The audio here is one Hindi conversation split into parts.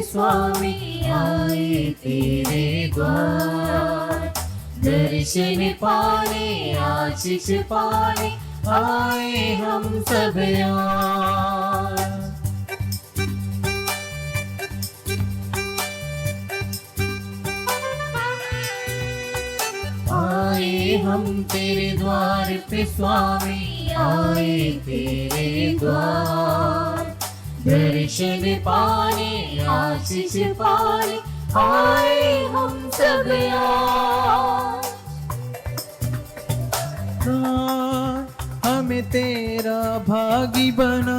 स्वामी आए तेरे द्वार, दर्शन पाने आशीष पाने आए हम सब यार। आए हम तेरे द्वार पे स्वामी, आए तेरे द्वार, दर्शन पाने आशीष पाने आए हम सब यार। हमें तेरा भागी बना,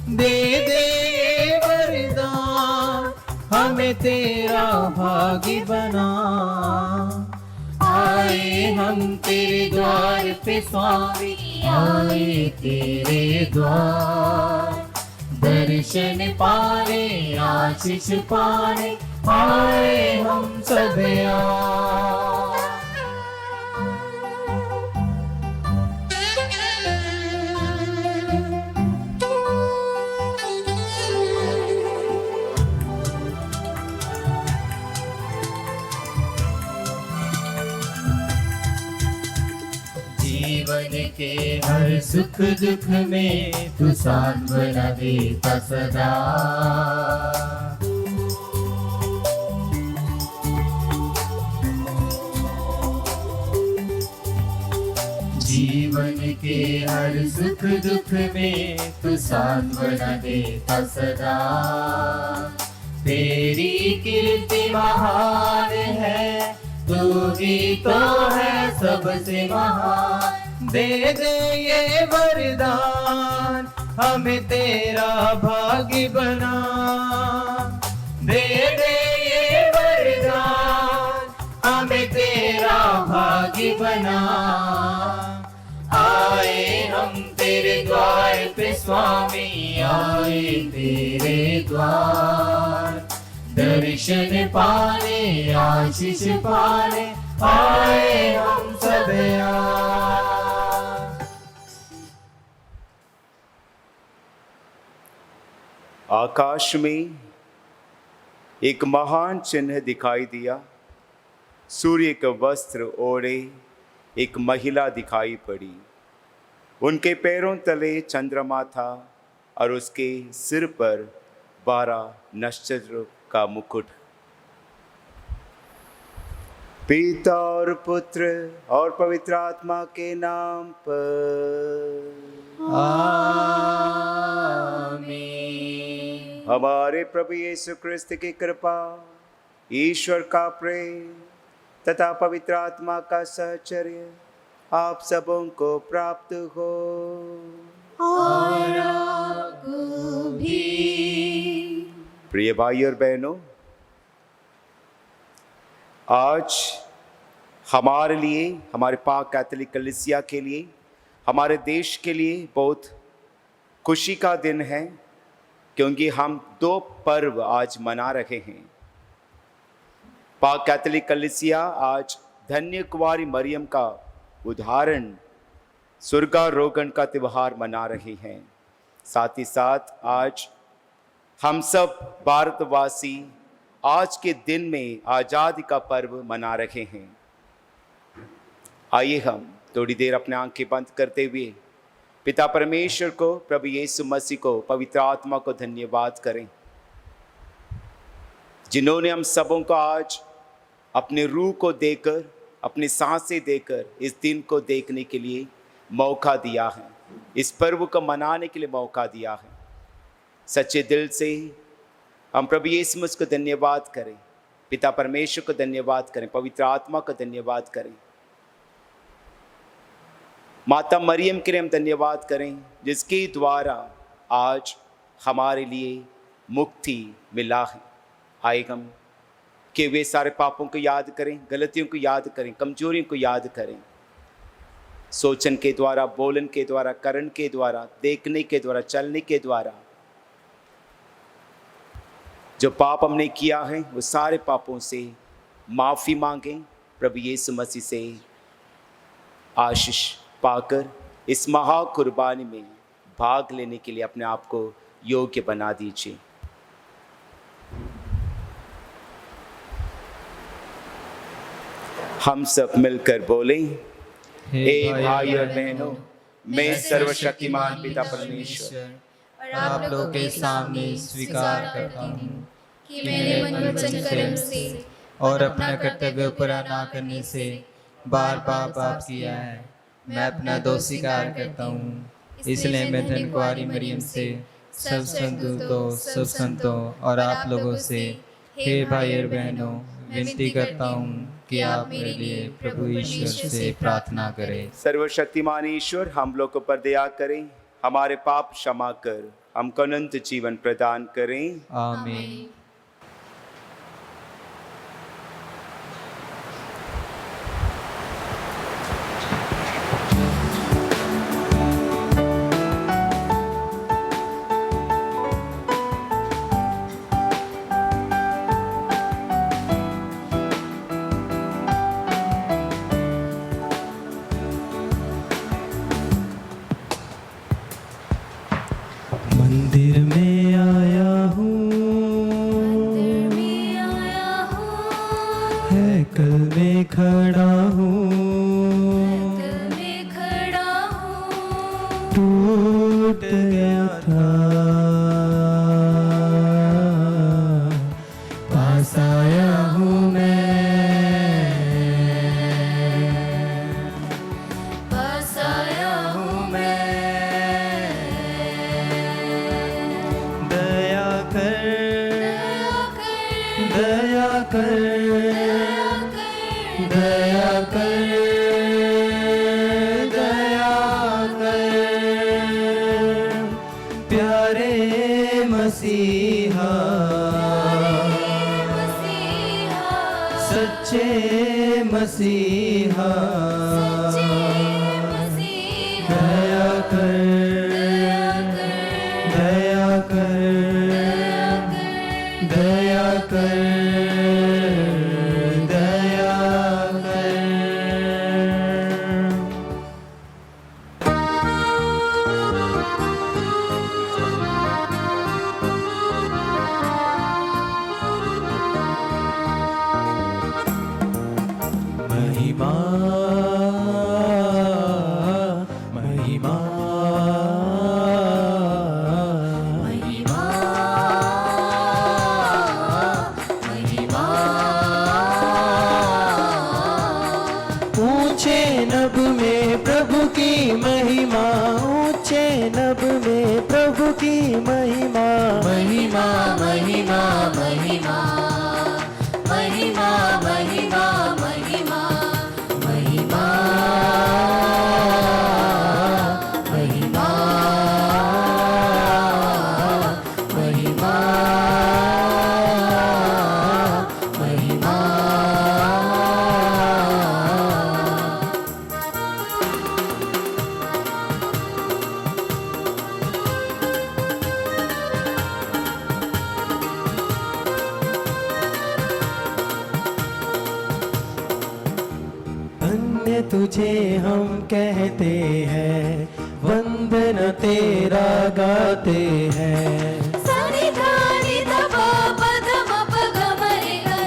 दे दे वरदान, हमें तेरा भागी बना। आए हम तेरे द्वार पे स्वामी, आए तेरे द्वार, दर्शन पाने आशीष पाने आए हम सब यार। जीवन के हर सुख दुख में तू सांत्वना देता सदा। जीवन के हर सुख दुख में तू सांत्वना देता सदा। तेरी कीर्ति महान है, तू ही तो है सबसे महान। दे दे ये वरदान, हमें तेरा भागी बना। दे दे ये वरदान, हमें तेरा भागी बना। आए हम तेरे द्वार पे स्वामी, आए तेरे द्वार, दर्शन पाने आशीष पाने आए हम सब यार। आकाश में एक महान चिन्ह दिखाई दिया। सूर्य का वस्त्र ओढ़े एक महिला दिखाई पड़ी। उनके पैरों तले चंद्रमा था और उसके सिर पर 12 नक्षत्र का मुकुट। पिता और पुत्र और पवित्र आत्मा के नाम पर आमीन। हमारे प्रभु यीशु क्रिस्त की कृपा, ईश्वर का प्रेम तथा पवित्र आत्मा का सहचर्य आप सबों को प्राप्त हो। और आपको भी। प्रिय भाई और बहनों, आज हमारे लिए, हमारे पाक कैथोलिक कलीसिया के लिए, हमारे देश के लिए बहुत खुशी का दिन है, क्योंकि हम 2 पर्व आज मना रहे हैं। पाक कैथोलिक कलीसिया आज धन्य कुंवारी मरियम का उदाहरण स्वर्गारोहण का त्यौहार मना रहे हैं। साथ ही साथ आज हम सब भारतवासी आज के दिन में आज़ादी का पर्व मना रहे हैं। आइए हम थोड़ी देर अपने आंखें बंद करते हुए पिता परमेश्वर को, प्रभु यीशु मसीह को, पवित्र आत्मा को धन्यवाद करें, जिन्होंने हम सबों को आज अपने रूह को देकर, अपनी सांसें देकर इस दिन को देखने के लिए मौका दिया है, इस पर्व को मनाने के लिए मौका दिया है। सच्चे दिल से हम प्रभु यीशु मसीह को धन्यवाद करें, पिता परमेश्वर को धन्यवाद करें, पवित्र आत्मा को धन्यवाद करें। माता मरियम के लिए हम धन्यवाद करें जिसके द्वारा आज हमारे लिए मुक्ति मिला है। आए हम कि वे सारे पापों को याद करें, गलतियों को याद करें, कमजोरियों को याद करें। सोचन के द्वारा, बोलन के द्वारा, करण के द्वारा, देखने के द्वारा, चलने के द्वारा जो पाप हमने किया है वो सारे पापों से माफ़ी मांगें। प्रभु यीशु मसीह से आशीष पाकर इस महा कुर्बानी में भाग लेने के लिए अपने आप को योग्य बना दीजिए। हम सब मिलकर बोलें, हे भाई और बहनों, मैं सर्वशक्तिमान पिता परमेश्वर और आप लोगों के सामने स्वीकार करता हूँ कि मैंने मन वचन कर्म से और अपना कर्तव्य पूरा ना करने से बार बार पाप किया है। मैं अपना दोष स्वीकार करता हूँ। इसलिए मैं धन्य कुंवारी मरियम से, सब संतों और आप लोगों से, हे भाई और बहनों, विनती करता हूँ कि आप मेरे लिए प्रभु ईश्वर से प्रार्थना करें। सर्वशक्तिमान ईश्वर हम लोगों पर दया करें, हमारे पाप क्षमा कर हमको अनंत जीवन प्रदान करें। आमीन। मंदिर में आया हूँ, हैकल में खड़ा हूँ, टूट गया था, पास आया हूँ मैं, पास आया हूँ मैं। दया कर, दया कर, दया कर, दया कर, प्यारे मसीहा, सच्चे मसीहा, दया कर, दया कर, दया कर, दया कर। महिमा, महिमा, महिमा, महिमा। ऊंचे नभ में प्रभु की महिमा, ऊंचे नभ में प्रभु की महिमा, महिमा, महिमा, महिमा, महिमा, महिमा, महिमा, महिमा, महिमा, महिमा, महिमा। धन्य तुझे हम कहते हैं, वंदन तेरा गाते हैं।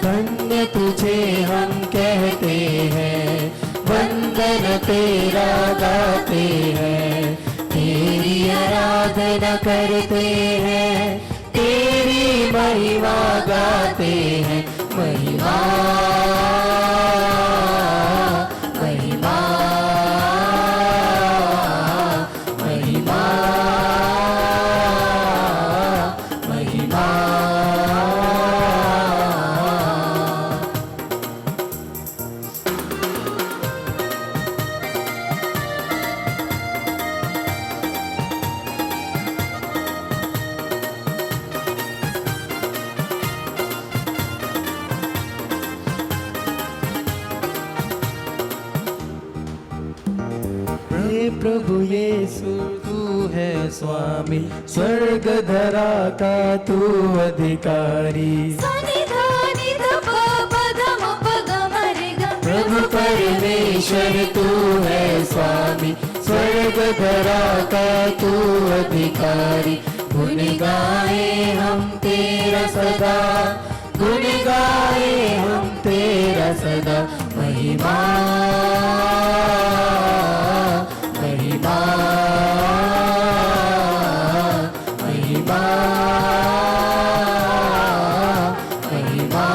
धन्य तुझे हम कहते हैं, वंदन तेरा गाते हैं। तेरी आराधना करते हैं, तेरी महिमा गाते हैं। महिमा, महिमा, महिमा, महिमा। प्रभु यीशु तू है स्वामी, स्वर्ग धरा का तू अधिकारी। प्रभु परमेश्वर तू है स्वामी, स्वर्ग धरा का तू अधिकारी। गुण गाए हम तेरा सदा, गुण गाए हम तेरा सदा। महिमा महिमा महिमा महिमा।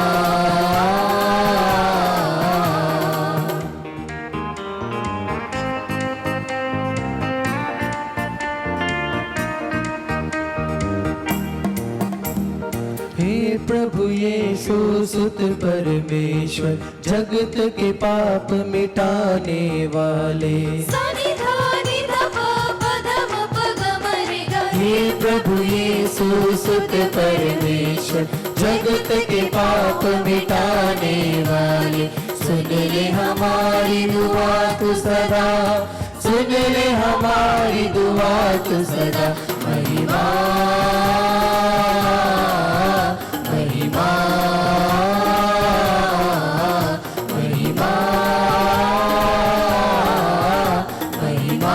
हे प्रभु यीशु सुत परमेश्वर, जगत के पाप मिटाने वाले। हे प्रभु यीशु सुत परमेश्वर, जगत के पाप मिटाने वाले। सुन ले हमारी दुआ तू सदा, सुन ले हमारी दुआ तू सदा। महिमा महिमा महिमा महिमा।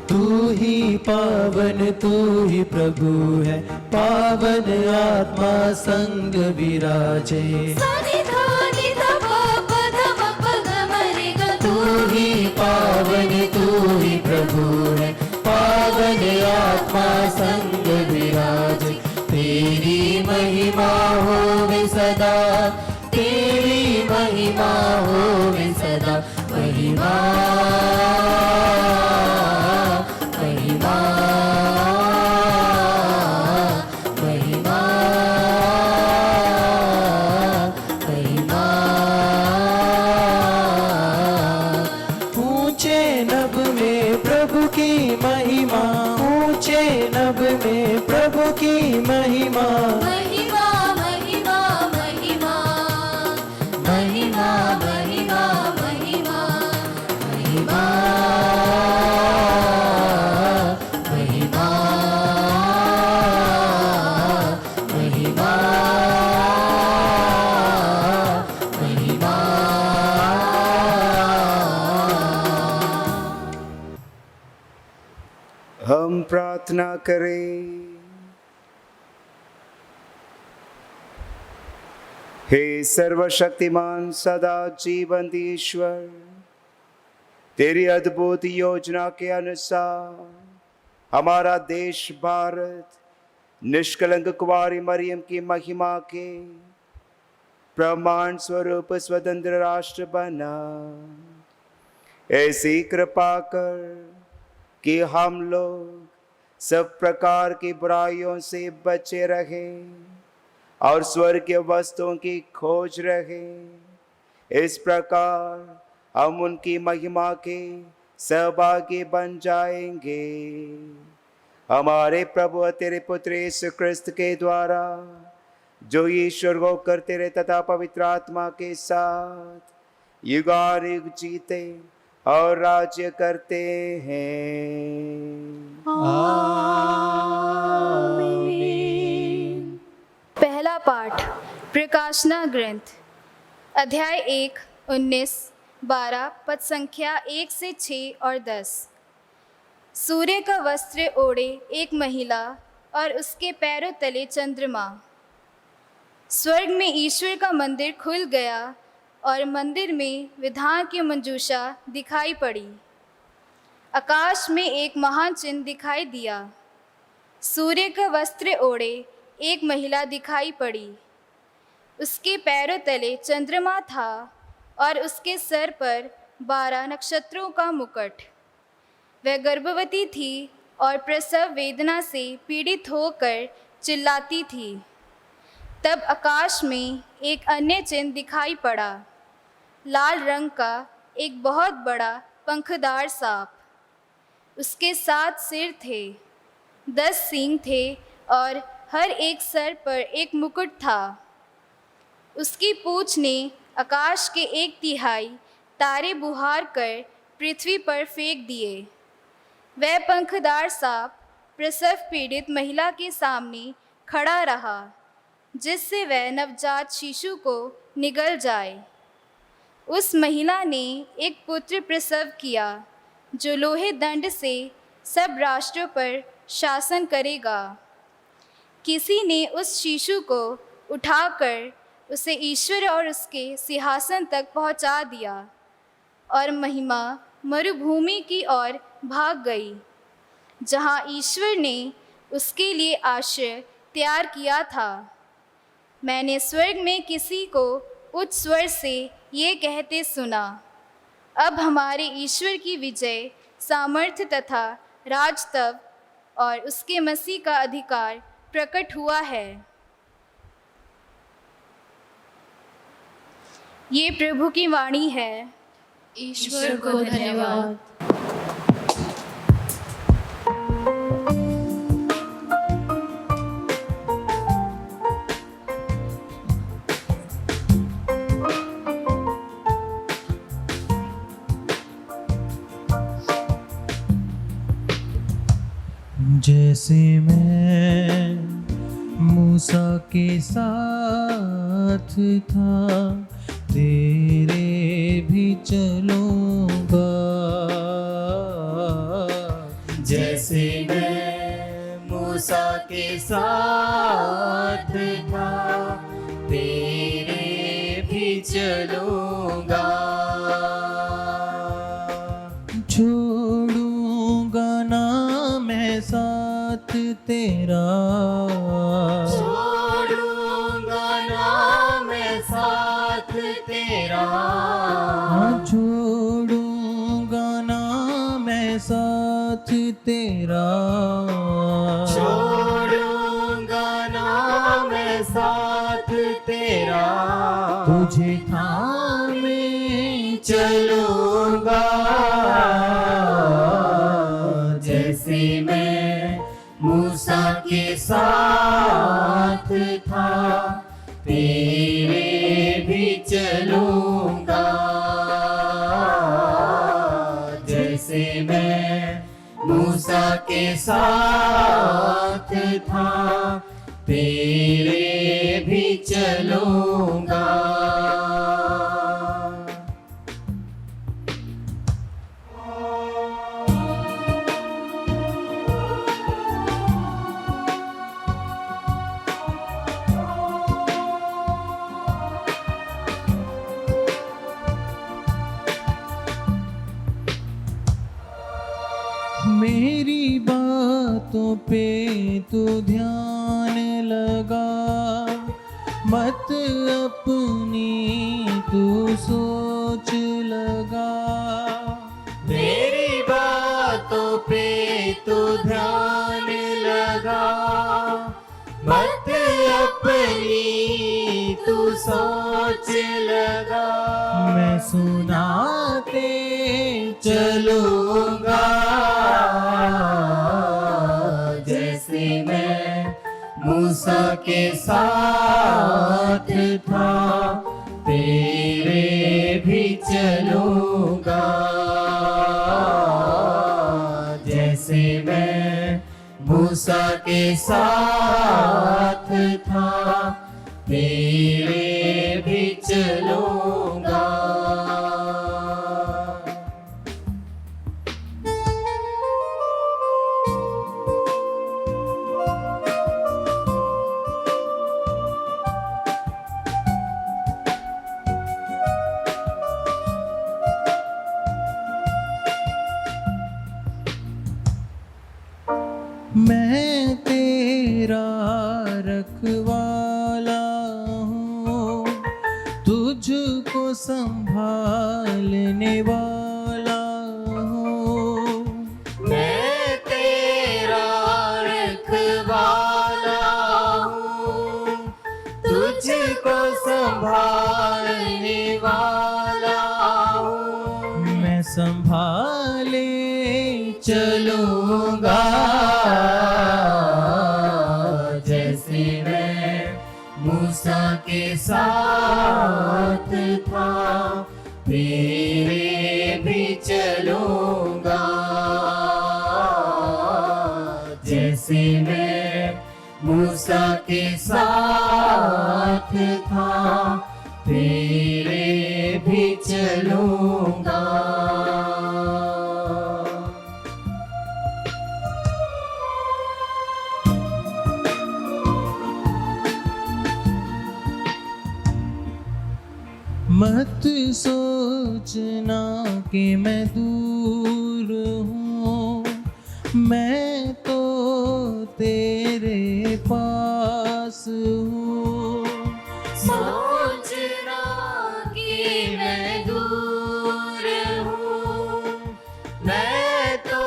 तू ही पावन तू ही प्रभु है, पावन आत्मा संग विराजे। तू ही पावन तू ही प्रभु है, पावन आत्मा संग विराजे। तेरी महिमा होवे सदा, तेरी महिमा होवे सदा। महिमा महिमा महिमा महिमा। ऊंचे नभ में प्रभु की महिमा, ऊंचे नभ में प्रभु की महिमा। महिमा महिमा महिमा महिमा महिमा महिमा महिमा महिमा महिमा महिमा। हम प्रार्थना करें। हे सर्वशक्तिमान सदा जीवंत ईश्वर, तेरी अद्भुत योजना के अनुसार हमारा देश भारत निष्कलंक कुंवारी मरियम की महिमा के प्रमाण स्वरूप स्वतंत्र राष्ट्र बना। ऐसी कृपा कर कि हम लोग सब प्रकार की बुराइयों से बचे रहें और स्वर्गीय वस्तुओं की खोज रहें। इस प्रकार हम उनकी महिमा के सहभागी बन जाएंगे। हमारे प्रभु और तेरे पुत्र यीशु क्रिस्त के द्वारा, जो ईश्वर को करते रहे तथा पवित्र आत्मा के साथ युगानुयुग जीते और राज्य करते हैं। पहला पाठ प्रकाशना ग्रंथ, अध्याय 1, 19, 12 पद संख्या 1 से 6 और 10। सूर्य का वस्त्र ओढ़े एक महिला और उसके पैरों तले चंद्रमा। स्वर्ग में ईश्वर का मंदिर खुल गया और मंदिर में विधान की मंजूषा दिखाई पड़ी। आकाश में एक महान चिन्ह दिखाई दिया। सूर्य का वस्त्र ओढ़े एक महिला दिखाई पड़ी। उसके पैरों तले चंद्रमा था और उसके सर पर 12 नक्षत्रों का मुकुट। वह गर्भवती थी और प्रसव वेदना से पीड़ित होकर चिल्लाती थी। तब आकाश में एक अन्य चिन्ह दिखाई पड़ा, लाल रंग का एक बहुत बड़ा पंखदार सांप। उसके 7 सिर थे, 10 सींग थे और हर एक सर पर एक मुकुट था। उसकी पूँछ ने आकाश के 1/3 तारे बुहार कर पृथ्वी पर फेंक दिए। वह पंखदार सांप प्रसव पीड़ित महिला के सामने खड़ा रहा, जिससे वह नवजात शिशु को निगल जाए। उस महिला ने एक पुत्र प्रसव किया, जो लोहे दंड से सब राष्ट्रों पर शासन करेगा। किसी ने उस शिशु को उठाकर उसे ईश्वर और उसके सिंहासन तक पहुंचा दिया और महिमा मरुभूमि की ओर भाग गई, जहां ईश्वर ने उसके लिए आश्रय तैयार किया था। मैंने स्वर्ग में किसी को उच्च स्वर से ये कहते सुना, अब हमारे ईश्वर की विजय, सामर्थ्य तथा राजत्व और उसके मसीह का अधिकार प्रकट हुआ है। ये प्रभु की वाणी है। ईश्वर को धन्यवाद। जैसे मैं मूसा के साथ था, तेरे भी चलूंगा। जैसे मैं मूसा के साथ था, तेरे भी चलूंगा। छोड़ूंगा ना मैं साथ तेरा, छोड़ूंगा ना मैं साथ तेरा। छोड़ूंगा ना मैं साथ तेरा। छोड़ूंगा ना मैं साथ तेरा। तुझे थामे चलूंगा। जैसे मैं मूसा के साथ था, तेरे भी चलूंगा। जैसे मैं मूसा के साथ था, तेरे भी चलूंगा। मेरी बातों पे तू ध्यान लगा, मत अपनी तू सोच लगा। मेरी बातों पे तू ध्यान लगा, मत अपनी तू सोच लगा। मैं सुनाते चलूंगा। जैसे मैं मूसा के साथ था, तेरे भी चलूंगा। जैसे मैं मूसा के साथ था, तेरे भी चलूंगा। मैं तेरा रखवाला हूँ, तुझको संभालने वाला हूँ। मैं तेरा रखवाला हूँ, तुझको संभालने वाला हूँ। मैं संभाले चलूंगा। चलूंगा जैसे मैं मूसा के साथ था, तेरे भी चलूंगा जैसे मैं मूसा के साथ था, तेरे भी चलूंगा। मत सोचना कि मैं दूर हूँ, मैं तो तेरे पास हूँ। सोचना कि मैं दूर हूँ, मैं तो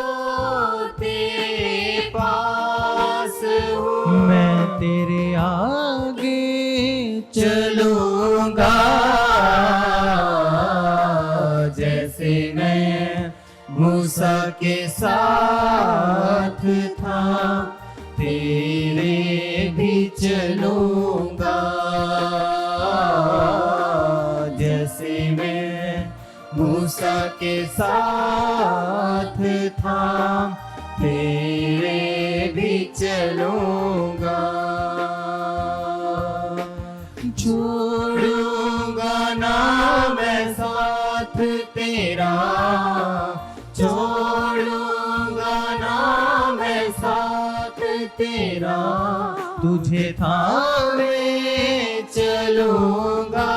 तेरे पास हूँ। मैं तेरे आगे चलूंगा जैसे मैं मूसा के साथ था, तेरे भी चलूंगा जैसे मैं मूसा के साथ था, तेरे भी चलूंगा। छोड़ूंगा ना मैं साथ तेरा, छोड़ूंगा ना मैं साथ तेरा, तुझे थामे चलूंगा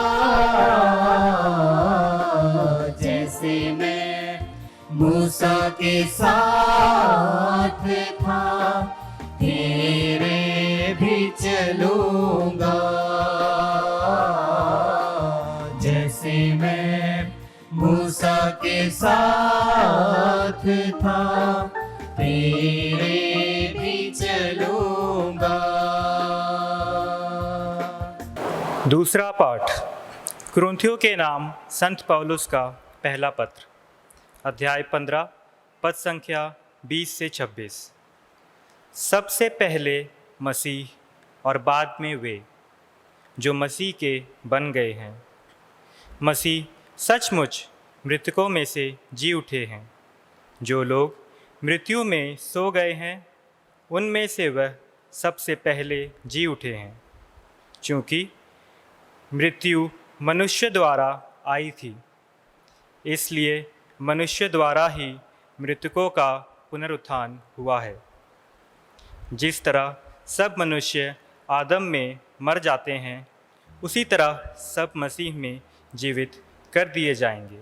जैसे मैं मूसा के साथ था, तेरे भी चलूंगा जैसे मैं मूसा के साथ था, तेरे भी चलूंगा। दूसरा पाठ कुरिन्थियों के नाम संत पौलुस का पहला पत्र, अध्याय 15, पद संख्या 20 से 26। सबसे पहले मसीह और बाद में वे जो मसीह के बन गए हैं। मसीह सचमुच मृतकों में से जी उठे हैं। जो लोग मृत्यु में सो गए हैं, उनमें से वह सबसे पहले जी उठे हैं। क्योंकि मृत्यु मनुष्य द्वारा आई थी, इसलिए मनुष्य द्वारा ही मृतकों का पुनरुत्थान हुआ है। जिस तरह सब मनुष्य आदम में मर जाते हैं, उसी तरह सब मसीह में जीवित कर दिए जाएंगे।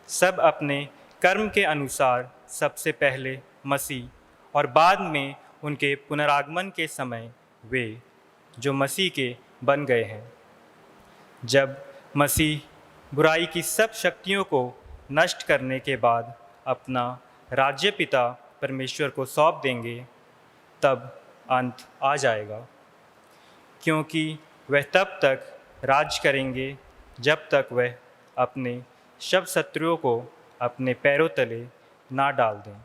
सब अपने कर्म के अनुसार सबसे पहले मसीह और बाद में उनके पुनरागमन के समय वे जो मसीह के बन गए हैं। जब मसीह बुराई की सब शक्तियों को नष्ट करने के बाद अपना राज्य पिता परमेश्वर को सौंप देंगे, तब अंत आ जाएगा। क्योंकि वह तब तक राज करेंगे जब तक वह अपने सब शत्रुओं को अपने पैरों तले ना डाल दें।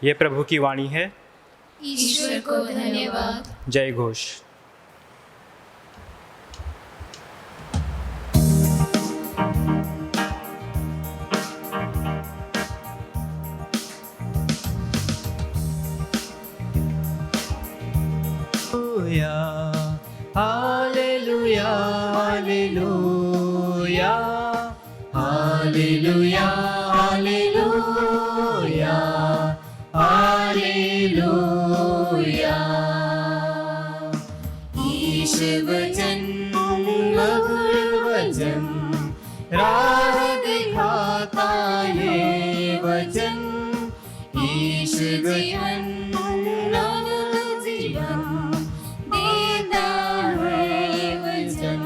यह प्रभु की वाणी है। ईश्वर को धन्यवाद। जय घोष। Hallelujah hallelujah hallelujah hallelujah hallelujah. ईश वचन मधुर वचन राह दिखाता है वचन। ईश वचन अनंत जीवन देता है वचन।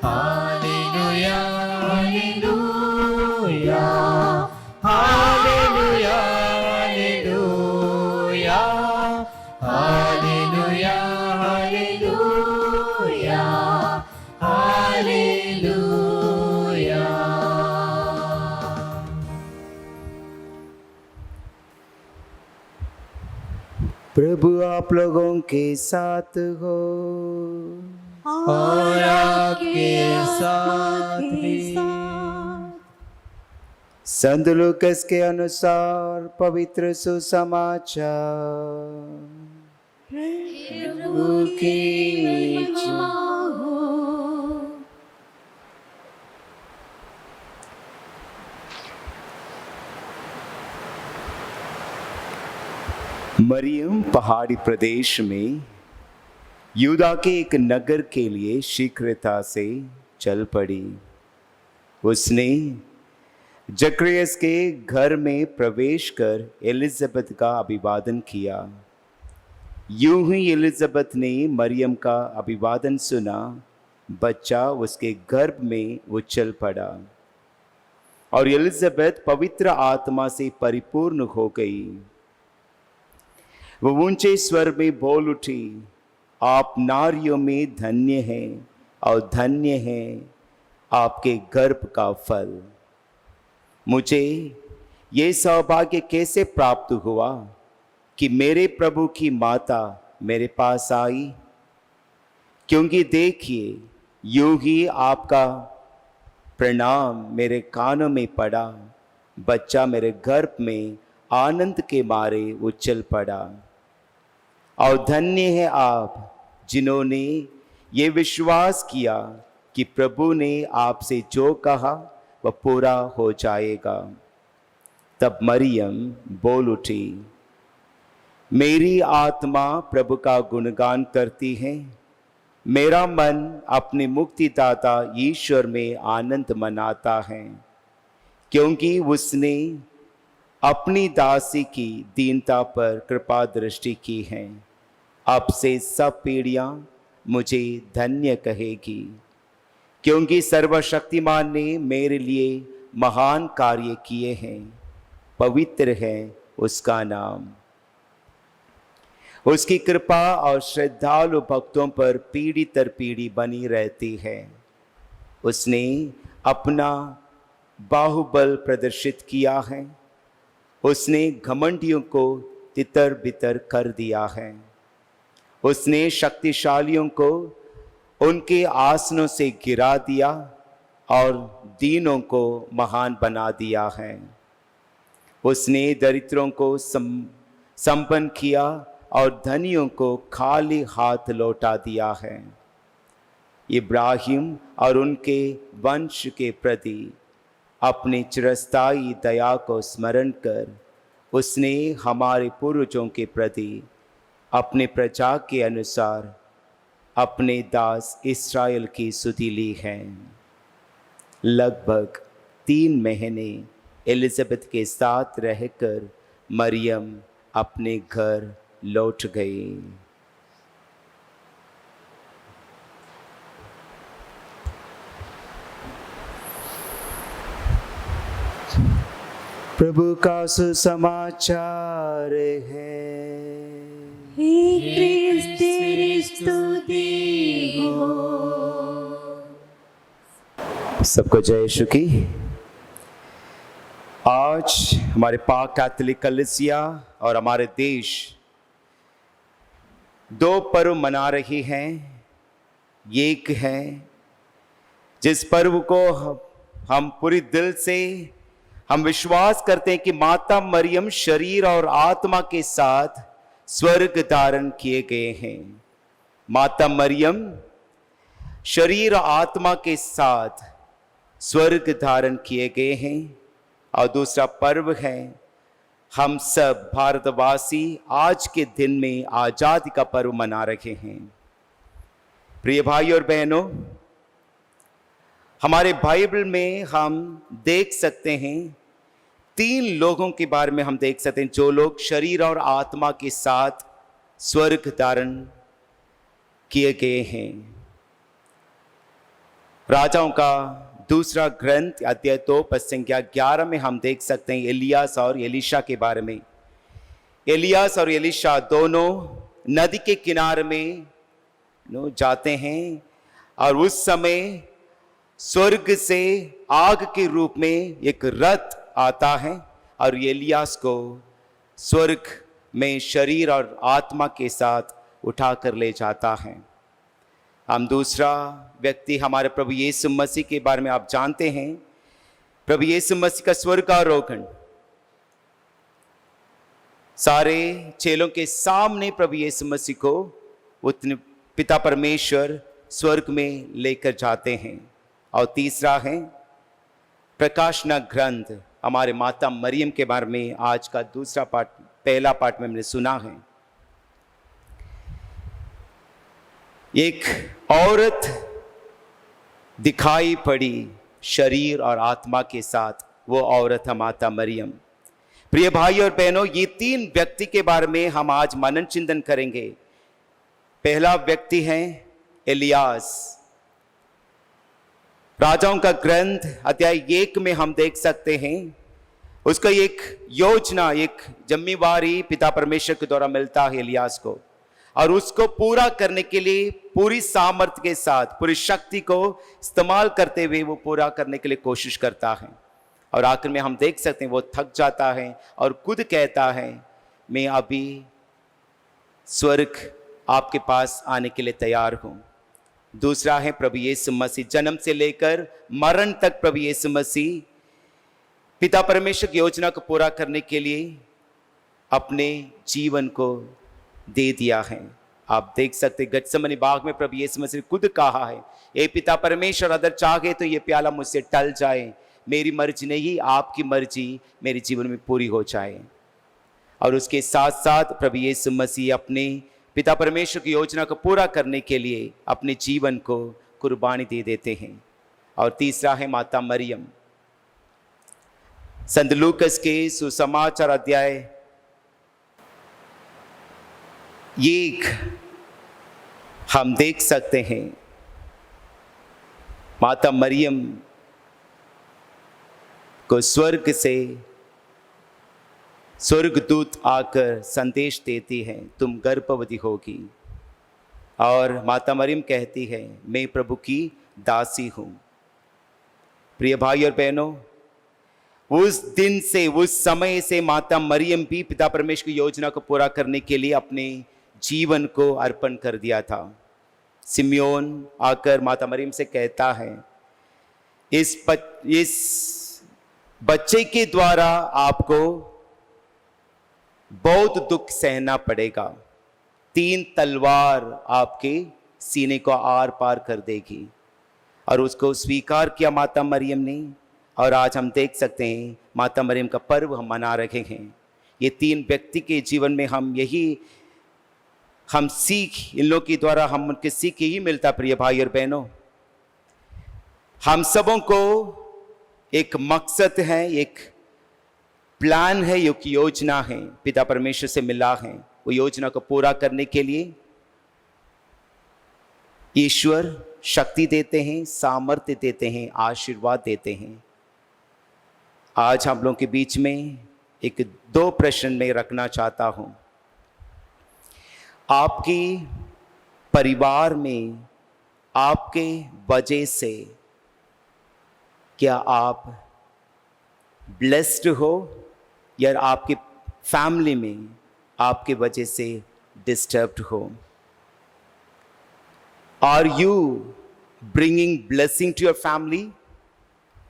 Hallelujah hallelujah hallelujah hallelujah hallelujah hallelujah hallelujah. प्रभु आप लोगों के साथ हो और आपके साथ भी। संत लूकस के अनुसार पवित्र सुसमाचार। प्रभु की महिमा हो। मरियम पहाड़ी प्रदेश में यूदा के एक नगर के लिए शीघ्रता से चल पड़ी। उसने जकरियस के घर में प्रवेश कर एलिजाबेथ का अभिवादन किया। यूं ही एलिजाबेथ ने मरियम का अभिवादन सुना, बच्चा उसके गर्भ में उछल पड़ा और एलिजाबेथ पवित्र आत्मा से परिपूर्ण हो गई। वो ऊंचे स्वर में बोल उठी, आप नारियों में धन्य हैं और धन्य है आपके गर्भ का फल। मुझे ये सौभाग्य कैसे प्राप्त हुआ कि मेरे प्रभु की माता मेरे पास आई? क्योंकि देखिए, यूं ही आपका प्रणाम मेरे कानों में पड़ा, बच्चा मेरे गर्भ में आनंद के मारे उछल पड़ा। और धन्य है आप जिन्होंने ये विश्वास किया कि प्रभु ने आपसे जो कहा वह पूरा हो जाएगा। तब मरियम बोल उठी, मेरी आत्मा प्रभु का गुणगान करती है, मेरा मन अपने मुक्तिदाता ईश्वर में आनंद मनाता है, क्योंकि उसने अपनी दासी की दीनता पर कृपा दृष्टि की है। अब से सब पीढ़ियां मुझे धन्य कहेगी, क्योंकि सर्वशक्तिमान ने मेरे लिए महान कार्य किए हैं। पवित्र है उसका नाम। उसकी कृपा और श्रद्धालु भक्तों पर पीढ़ी दर पीढ़ी बनी रहती है। उसने अपना बाहुबल प्रदर्शित किया है, उसने घमंडियों को तितर बितर कर दिया है। उसने शक्तिशालियों को उनके आसनों से गिरा दिया और दीनों को महान बना दिया है। उसने दरिद्रों को संपन्न किया और धनियों को खाली हाथ लौटा दिया है। इब्राहिम और उनके वंश के प्रति अपनी चिरस्थायी दया को स्मरण कर उसने हमारे पूर्वजों के प्रति अपने प्रजा के अनुसार अपने दास इस्राएल की सुधि ली है। लगभग 3 महीने एलिजाबेथ के साथ रहकर मरियम अपने घर लौट गई। प्रभु का सुसमाचार है। सबको जय यीशु की। आज हमारे पाक कैथोलिक कलीसिया और हमारे देश 2 पर्व मना रही हैं। एक है जिस पर्व को हम पूरी दिल से हम विश्वास करते हैं कि माता मरियम शरीर और आत्मा के साथ स्वर्ग धारण किए गए हैं। माता मरियम शरीर और आत्मा के साथ स्वर्ग धारण किए गए हैं। और दूसरा पर्व है, हम सब भारतवासी आज के दिन में आजादी का पर्व मना रहे हैं। प्रिय भाई और बहनों, हमारे बाइबल में हम देख सकते हैं 3 लोगों के बारे में हम देख सकते हैं जो लोग शरीर और आत्मा के साथ स्वर्ग धारण किए गए हैं। राजाओं का दूसरा ग्रंथ अध्याय 2 पद संख्या 11 में हम देख सकते हैं एलियास और एलीशा के बारे में। एलियास और एलीशा दोनों नदी के किनारे में जाते हैं और उस समय स्वर्ग से आग के रूप में एक रथ आता है और एलियास को स्वर्ग में शरीर और आत्मा के साथ उठा कर ले जाता है। हम दूसरा व्यक्ति हमारे प्रभु यीशु मसीह के बारे में आप जानते हैं। प्रभु यीशु मसीह का स्वर्गारोहण सारे चेलों के सामने प्रभु यीशु मसीह को उतने पिता परमेश्वर स्वर्ग में लेकर जाते हैं। और तीसरा है प्रकाशना ग्रंथ, हमारे माता मरियम के बारे में आज का दूसरा पाठ, पहला पाठ में हमने सुना है। एक औरत दिखाई पड़ी शरीर और आत्मा के साथ, वो औरत है माता मरियम। प्रिय भाई और बहनों, ये तीन व्यक्ति के बारे में हम आज मनन चिंतन करेंगे। पहला व्यक्ति है एलियास। राजाओं का ग्रंथ अध्याय 1 में हम देख सकते हैं उसका एक योजना, एक जिम्मेवारी पिता परमेश्वर के द्वारा मिलता है एलियास को, और उसको पूरा करने के लिए पूरी सामर्थ्य के साथ, पूरी शक्ति को इस्तेमाल करते हुए वो पूरा करने के लिए कोशिश करता है। और आखिर में हम देख सकते हैं वो थक जाता है और खुद कहता है मैं अभी स्वर्ग आपके पास आने के लिए तैयार हूं। दूसरा है प्रभु यीशु मसीह। जन्म से लेकर मरण तक प्रभु यीशु मसीह पिता परमेश्वर की योजना को पूरा करने के लिए अपने जीवन को दे दिया है। आप देख सकते गतसमनी बाग में प्रभु यीशु मसीह ने खुद कहा है, ए पिता परमेश्वर अगर चाहे तो ये प्याला मुझसे टल जाए, मेरी मर्जी नहीं आपकी मर्जी मेरे जीवन में पूरी हो जाए। और उसके साथ साथ प्रभु यीशु मसीह अपने पिता परमेश्वर की योजना को पूरा करने के लिए अपने जीवन को कुर्बानी दे देते हैं। और तीसरा है माता मरियम। संत लूकस के सुसमाचार अध्याय 1 हम देख सकते हैं माता मरियम को स्वर्ग से स्वर्गदूत आकर संदेश देती है, तुम गर्भवती होगी। और माता मरियम कहती है मैं प्रभु की दासी हूं। प्रिय भाई और बहनों, उस दिन से, उस समय से माता मरियम भी पिता परमेश्वर की योजना को पूरा करने के लिए अपने जीवन को अर्पण कर दिया था। सिमियोन आकर माता मरियम से कहता है इस बच्चे के द्वारा आपको बहुत दुख सहना पड़ेगा, 3 तलवार आपके सीने को आर पार कर देगी। और उसको स्वीकार किया माता मरियम ने। और आज हम देख सकते हैं माता मरियम का पर्व हम मना रहे हैं। ये 3 व्यक्ति के जीवन में हम सीख, इन लोगों के द्वारा हम उनके सीख यही मिलता। प्रिय भाई और बहनों, हम सबों को एक मकसद है, एक प्लान है, एक योजना है, पिता परमेश्वर से मिला है। वो योजना को पूरा करने के लिए ईश्वर शक्ति देते हैं, सामर्थ्य देते हैं, आशीर्वाद देते हैं। आज हम लोगों के बीच में 2 प्रश्न में रखना चाहता हूं। आपकी परिवार में आपके वजह से क्या आप ब्लेस्ड हो, या आपके फैमिली में आपके वजह से डिस्टर्ब्ड हो? Are you bringing blessing to your family,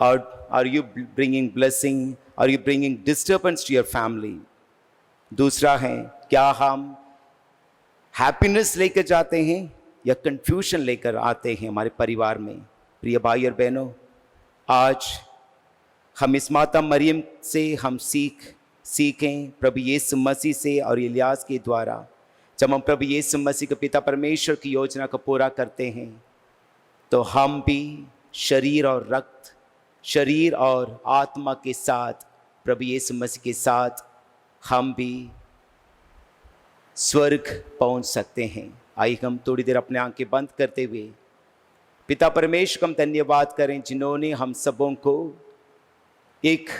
और are you bringing blessing, are you bringing disturbance to your family? दूसरा है, क्या हम हैप्पीनेस लेकर जाते हैं या कंफ्यूजन लेकर आते हैं हमारे परिवार में? प्रिय भाई और बहनों, आज हम इस माता मरियम से हम सीखें प्रभु यीशु मसीह से और इलियास के द्वारा। जब हम प्रभु यीशु मसीह के पिता परमेश्वर की योजना को पूरा करते हैं तो हम भी शरीर और रक्त, शरीर और आत्मा के साथ, प्रभु यीशु मसीह के साथ हम भी स्वर्ग पहुंच सकते हैं। आइए हम थोड़ी देर अपने आंखें बंद करते हुए पिता परमेश्वर को हम धन्यवाद करें जिन्होंने हम सबों को एक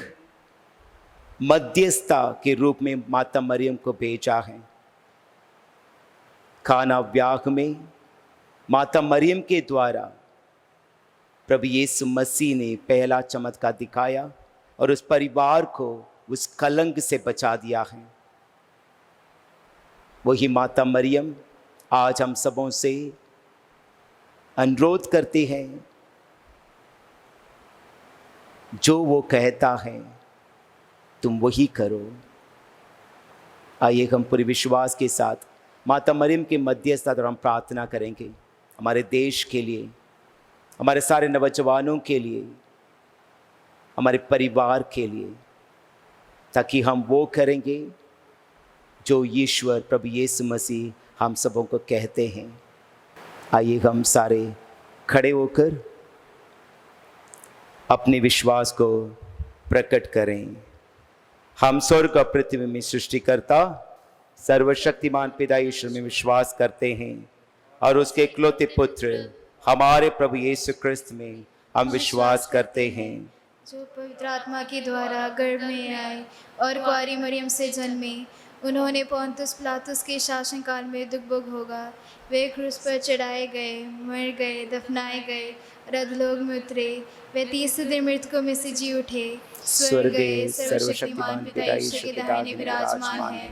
मध्यस्थता के रूप में माता मरियम को भेजा है। खाना व्याह में माता मरियम के द्वारा प्रभु यीशु मसीह ने पहला चमत्कार दिखाया और उस परिवार को उस कलंक से बचा दिया है। वही माता मरियम आज हम सबों से अनुरोध करती हैं, जो वो कहता है तुम वही करो। आइए हम पूरे विश्वास के साथ माता मरियम के मध्यस्थता द्वारा हम प्रार्थना करेंगे हमारे देश के लिए, हमारे सारे नौजवानों के लिए, हमारे परिवार के लिए, ताकि हम वो करेंगे जो ईश्वर प्रभु यीशु मसीह हम सबों को कहते हैं। आइए हम सारे खड़े होकर अपने विश्वास को प्रकट करें। हम स्वर्ग और पृथ्वी में सृष्टिकर्ता सर्वशक्तिमान पिता ईश्वर में विश्वास करते हैं और उसके इकलौते पुत्र हमारे प्रभु यीशु क्रिस्त में हम विश्वास करते हैं, जो पवित्र आत्मा के द्वारा गर्भ में आए और कुंवारी मरियम से जन्मे। उन्होंने पोंतुस पिलातुस के शासनकाल में दुख भोग होगा, वे क्रूस पर चढ़ाए गए, मर गए, दफनाए गए, अधोलोक में उतरे, वे तीसरे दिन मृतकों में से जी उठे, स्वर्ग गए, सर्वशक्तिमान पिता ईश्वर के दाहिने विराजमान है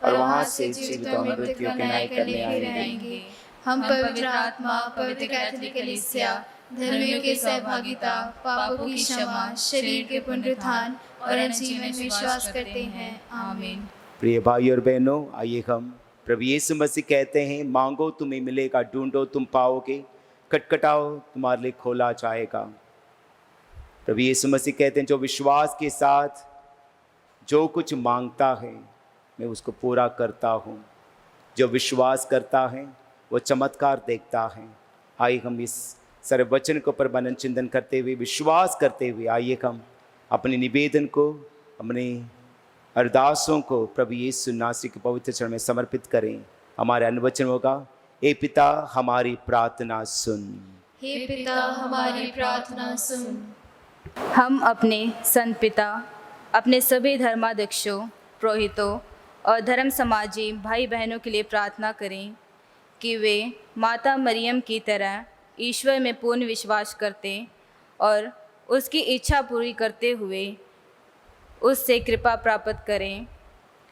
और वहाँ से जीवितों और मृतकों का न्याय करने आएंगे। हम पवित्र आत्मा, पवित्र कैथोलिक कलीसिया, धर्मियों की सहभागिता, पापों की क्षमा, शरीर के पुनरुत्थान और जीवन में विश्वास करते हैं। आमीन। प्रिय भाई और बहनों, आइए हम प्रभु यीशु मसीह कहते हैं, मांगो तुम्हें मिलेगा, ढूंढो तुम पाओगे, खटखटाओ तुम्हारे लिए खोला जाएगा। प्रभु यीशु मसीह कहते हैं, जो विश्वास के साथ जो कुछ मांगता है मैं उसको पूरा करता हूँ। जो विश्वास करता है वो चमत्कार देखता है। आइए हम इस सारे वचन को पर मनन चिंतन करते हुए, विश्वास करते हुए, आइए हम अपने निवेदन को, अपने अरदासों को प्रभु यीशु नासरी के पवित्र चरण में समर्पित करें। हमारे अनुवचन होगा, हे पिता हमारी प्रार्थना सुन। हे पिता हमारी प्रार्थना सुन। हम अपने संत पिता, अपने सभी धर्माध्यक्षों, पुरोहितों और धर्म समाजी भाई बहनों के लिए प्रार्थना करें कि वे माता मरियम की तरह ईश्वर में पूर्ण विश्वास करते और उसकी इच्छा पूरी करते हुए उससे कृपा प्राप्त करें,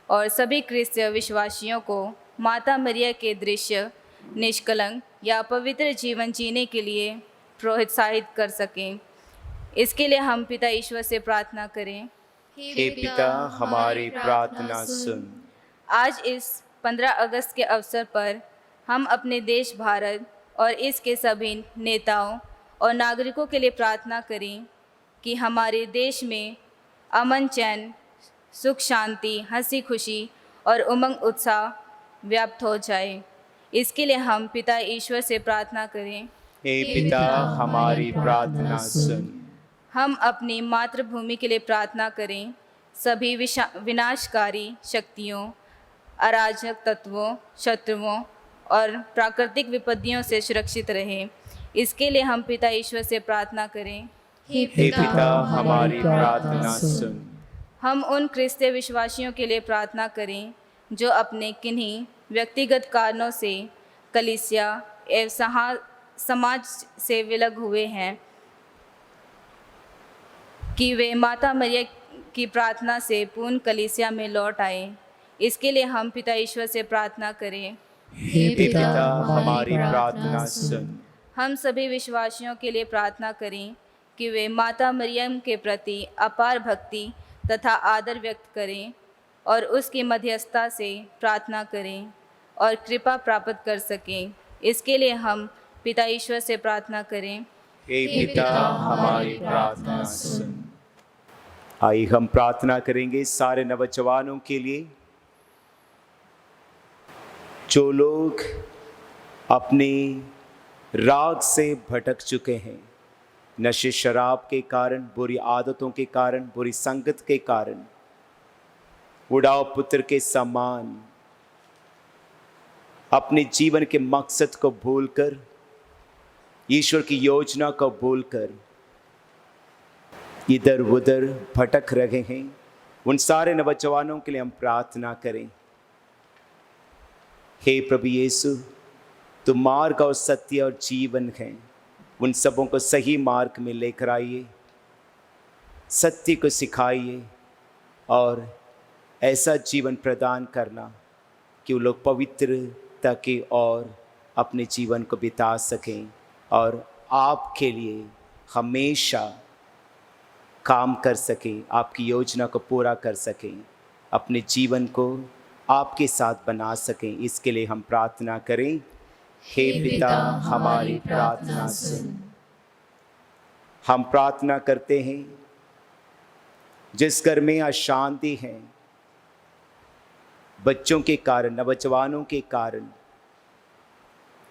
और सभी क्रिस्तीय विश्वासियों को माता मरिया के दृश्य निष्कलंक या पवित्र जीवन जीने के लिए प्रोत्साहित कर सकें। इसके लिए हम पिता ईश्वर से प्रार्थना करें। हे पिता हमारी प्रार्थना सुन। आज इस 15 अगस्त के अवसर पर हम अपने देश भारत और इसके सभी नेताओं और नागरिकों के लिए प्रार्थना करें कि हमारे देश में अमन, चैन, सुख, शांति, हंसी खुशी और उमंग उत्साह व्याप्त हो जाए। इसके लिए हम पिता ईश्वर से प्रार्थना करें। हे पिता हमारी प्रार्थना सुन। हम अपनी मातृभूमि के लिए प्रार्थना करें। सभी विनाशकारी शक्तियों, अराजक तत्वों, शत्रुओं और प्राकृतिक विपत्तियों से सुरक्षित रहें। इसके लिए हम पिता ईश्वर से प्रार्थना करें। हे पिता हमारी प्रार्थना सुन। हम उन क्रिस्तीय विश्वासियों के लिए प्रार्थना करें जो अपने किन्हीं व्यक्तिगत कारणों से कलीसिया एवं समाज से विलग हुए हैं, कि वे माता मरिया की प्रार्थना से पूर्ण कलीसिया में लौट आए। इसके लिए हम पिता ईश्वर से प्रार्थना करें। हे पिता हमारी प्रार्थना सुन। हम सभी विश्वासियों के लिए प्रार्थना करें कि वे माता मरियम के प्रति अपार भक्ति तथा आदर व्यक्त करें और उसकी मध्यस्थता से प्रार्थना करें और कृपा प्राप्त कर सकें। इसके लिए हम पिता ईश्वर से प्रार्थना करें। हे पिता हमारी प्रार्थना सुन। आइए हम प्रार्थना करेंगे सारे नवजवानों के लिए, जो लोग अपने राग से भटक चुके हैं, नशे शराब के कारण, बुरी आदतों के कारण, बुरी संगत के कारण, उड़ाव पुत्र के समान अपने जीवन के मकसद को भूलकर, ईश्वर की योजना को भूलकर इधर उधर भटक रहे हैं, उन सारे नौजवानों के लिए हम प्रार्थना करें। हे प्रभु यीशु, तुम मार्ग और सत्य और जीवन हैं, उन सबों को सही मार्ग में लेकर आइए, सत्य को सिखाइए और ऐसा जीवन प्रदान करना कि वो लोग पवित्रता की ओर अपने जीवन को बिता सकें और आपके लिए हमेशा काम कर सकें, आपकी योजना को पूरा कर सकें, अपने जीवन को आपके साथ बना सकें। इसके लिए हम प्रार्थना करें। हे पिता, हमारी प्रार्थना सुन। हम प्रार्थना करते हैं जिस घर में अशांति है, बच्चों के कारण, नौजवानों के कारण,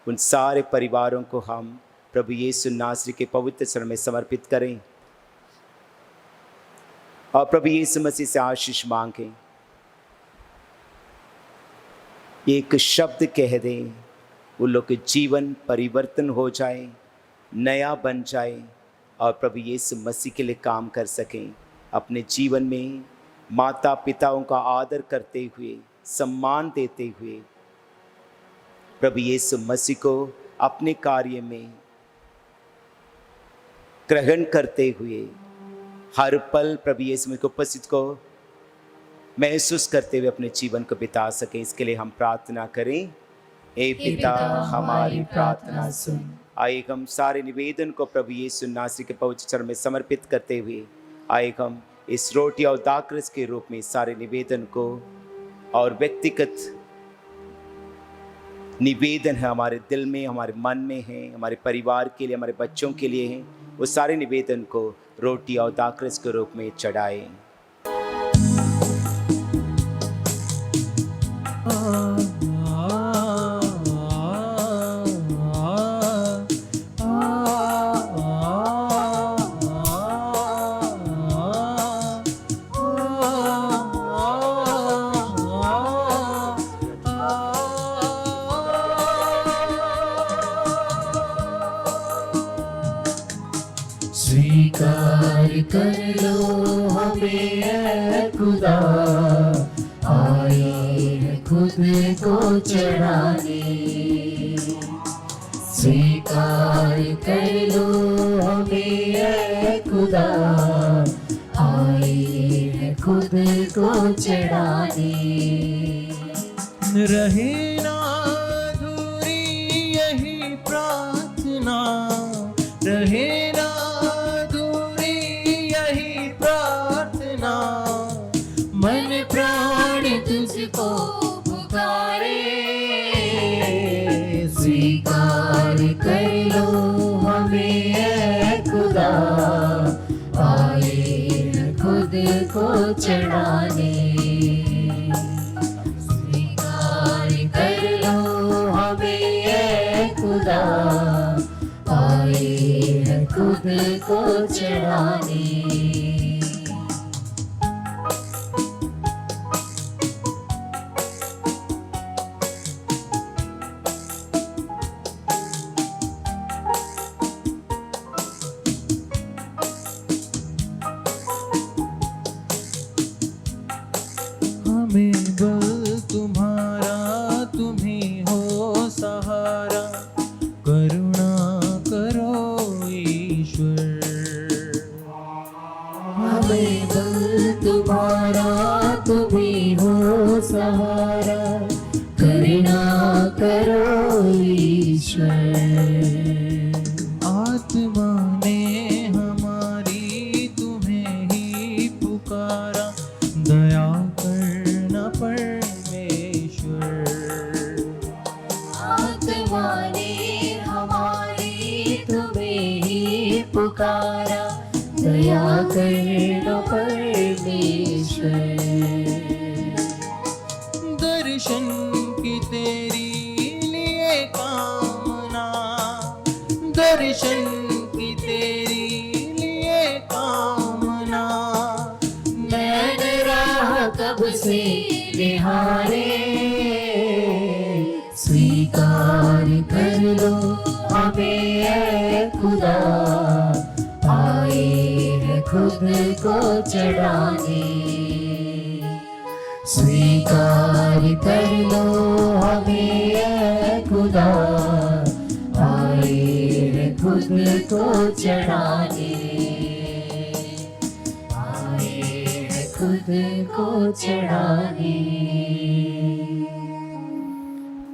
उन सारे परिवारों को हम प्रभु यीशु नासरी के पवित्र चरण में समर्पित करें और प्रभु यीशु मसीह से आशीष मांगें। एक शब्द कह दें, उन लोग के जीवन परिवर्तन हो जाए, नया बन जाए और प्रभु यीशु मसीह के लिए काम कर सकें। अपने जीवन में माता पिताओं का आदर करते हुए, सम्मान देते हुए, प्रभु यीशु मसीह को अपने कार्य में ग्रहण करते हुए हर पल प्रभु यीशु मसीह की उपस्थिति को महसूस करते हुए अपने जीवन को बिता सकें। इसके लिए हम प्रार्थना करें। हे पिता, हमारी प्रार्थना सुन। आइए हम सारे निवेदन को प्रभु यीशु नासरी के पवित्र चरण में समर्पित करते हुए आइए हम इस रोटी और दाखरस के रूप में सारे निवेदन को और व्यक्तिगत निवेदन है हमारे दिल में, हमारे मन में है, हमारे परिवार के लिए, हमारे बच्चों के लिए है, वो सारे निवेदन को रोटी और दाखरस के रूप में चढ़ाएं। स्वीकार कर लो हमें ऐ खुदा, आए हैं खुद को चढ़ाने। स्वीकार कर लो हमें ऐ खुदा, आए हैं खुद को चढ़ाने। रहे ना अधूरी यही प्रार्थना, रहे ना अधूरी यही प्रार्थना, मन प्राण तुझको पुकारे। स्वीकार कर लो हमें ऐ खुदा, आए हैं खुद को चढ़ाने। स्वीकार कर लो हमें ऐ खुदा, आए हैं खुद को चढ़ाने। हमें बल तुम्हारा, तुम्ही हो सहारा, करुणा करो ईश्वर। हमें बल तुम्हारा, तुम्ही हो सहारा, करुणा करो ईश्वर। आत्मा ने हमारी तुम्हें ही पुकारा, दया करना परमेश्वर। आत्मा ने हमारी तुम्हें ही पुकारा, दया करना परमेश्वर। दर्शन की तेरी लिए कामना, दर्शन की तेरी लिए कामना, मैंने राह कब से निहारे। स्वीकार कर लो हमें ऐ खुदा, आए हैं खुद को चढ़ाने। स्वीकार कर लो हमें ऐ खुदा, आए हैं खुद को चढ़ाने। आए हैं खुद को चढ़ाने।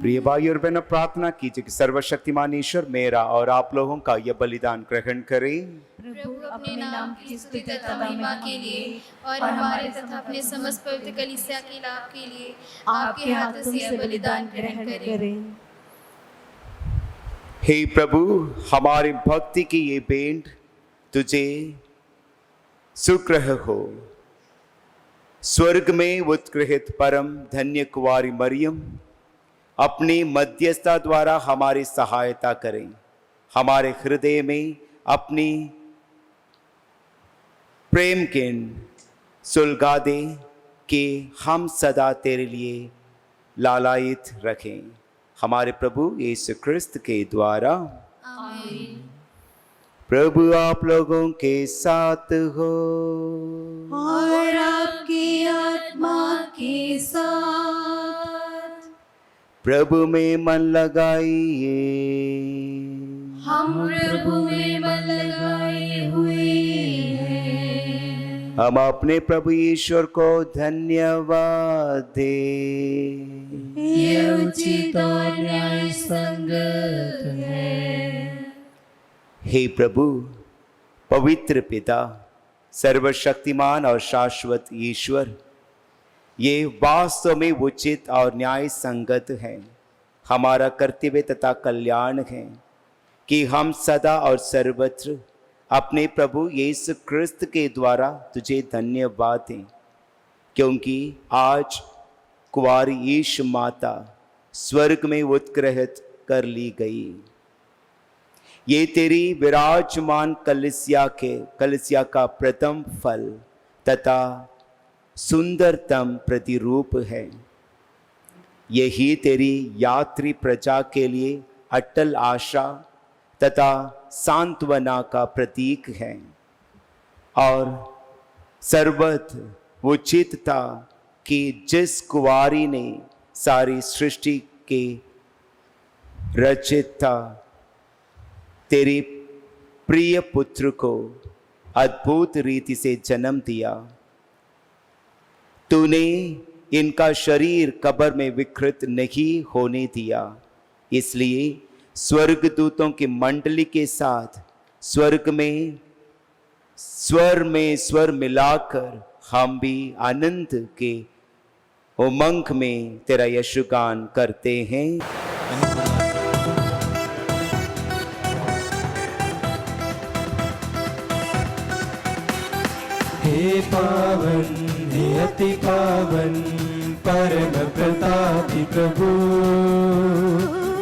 प्रिय भाई और बहनों, प्रार्थना कीजिए कि सर्वशक्तिमान ईश्वर मेरा और आप लोगों का यह बलिदान ग्रहण करे। प्रभु अपने नाम की स्तुति तथा महिमा के लिए और हमारे तथा अपने समस्त पवित्र कलीसिया के लाभ के लिए आपके हाथों से यह बलिदान ग्रहण करें। हे प्रभु, हमारी भक्ति की ये भेंट तुझे सुग्रह हो। स्वर्ग में उत्कृत परम धन्य कुंवारी मरियम अपनी मध्यस्थता द्वारा हमारी सहायता करें। हमारे हृदय में अपनी प्रेम किरण सुलगा दे कि हम सदा तेरे लिए लालायित रखें। हमारे प्रभु यीशु क्रिस्त के द्वारा। आमीन। प्रभु आप लोगों के साथ हो और आपकी आत्मा के साथ। प्रभु में मन लगाइए। हम प्रभु में मन लगाए हुए हैं। हम अपने प्रभु ईश्वर को धन्यवाद दे। ये उचित और न्याय संगत है। हे प्रभु, पवित्र पिता, सर्वशक्तिमान और शाश्वत ईश्वर, ये वास्तव में उचित और न्याय संगत है, हमारा कर्तव्य तथा कल्याण है कि हम सदा और सर्वत्र अपने प्रभु यीशु क्रिस्त के द्वारा तुझे धन्यवाद दें, क्योंकि आज कुंवारी यीशु माता स्वर्ग में उत्कृत कर ली गई। ये तेरी विराजमान कलीसिया का प्रथम फल तथा सुंदरतम प्रतिरूप है। यही तेरी यात्री प्रजा के लिए अटल आशा तथा सांत्वना का प्रतीक है और सर्वत्र उचित था कि जिस कुंवारी ने सारी सृष्टि के रचित था, तेरे प्रिय पुत्र को अद्भुत रीति से जन्म दिया। तूने इनका शरीर कब्र में विकृत नहीं होने दिया, इसलिए स्वर्गदूतों की मंडली के साथ स्वर्ग में स्वर मिलाकर हम भी आनंद के उमंग में तेरा यशगान करते हैं। हे पावन, हे अति पावन, परम प्रतापी प्रभु,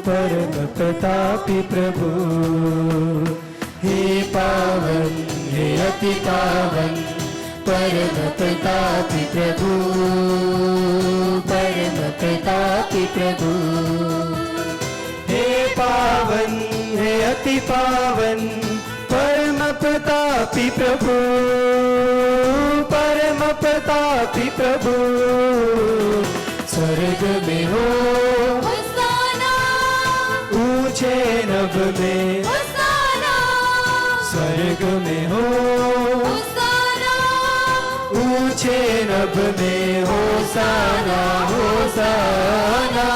परम प्रतापी प्रभु। हे पावन, हे अति पावन, परम प्रतापी प्रभु, परम प्रतापी प्रभु। हे पावन, हे अति पावन, परम प्रतापी प्रभु, परम प्रतापी प्रभु। स्वर्ग में हो होसाना, ऊंचे नभ में होसाना, स्वर्ग में हो होसाना, ऊंचे नभ में होसाना, होसाना।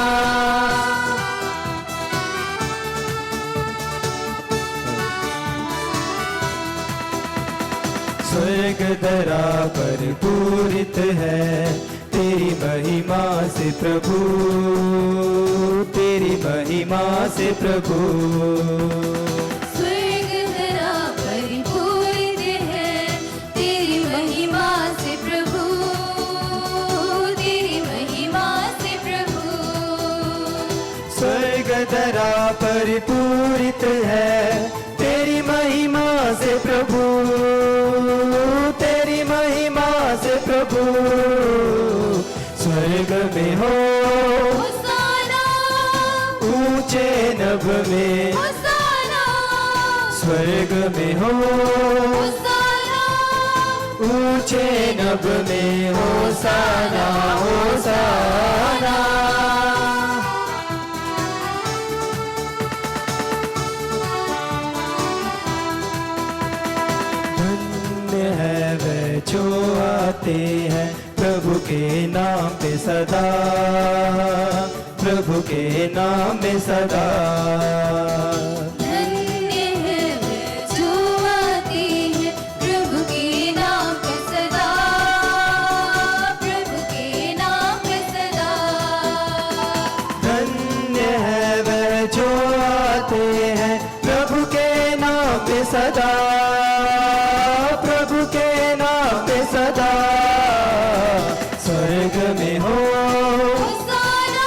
स्वर्ग धरा पर पूरित है तेरी महिमा से प्रभु, तेरी महिमा से प्रभु। स्वर्ग धरा परिपूरित है तेरी महिमा से प्रभु, तेरी महिमा से प्रभु। स्वर्ग धरा परिपूरित है तेरी महिमा से प्रभु, तेरी महिमा से प्रभु। स्वर्ग में हो होसाना, ऊंचे नभ में होसाना, स्वर्ग में हो होसाना, ऊंचे नभ में होसाना, होसाना। धन्य है वह जो आते हैं प्रभु के नाम पे सदा, प्रभु के नाम में सदा। धन्य है वह जो आते हैं प्रभु के नाम पे सदा, प्रभु के नाम पे सदा। धन्य है वह जो आते हैं प्रभु के नाम पे सदा, प्रभु के नाम पे सदा। स्वर्ग में हो होसाना,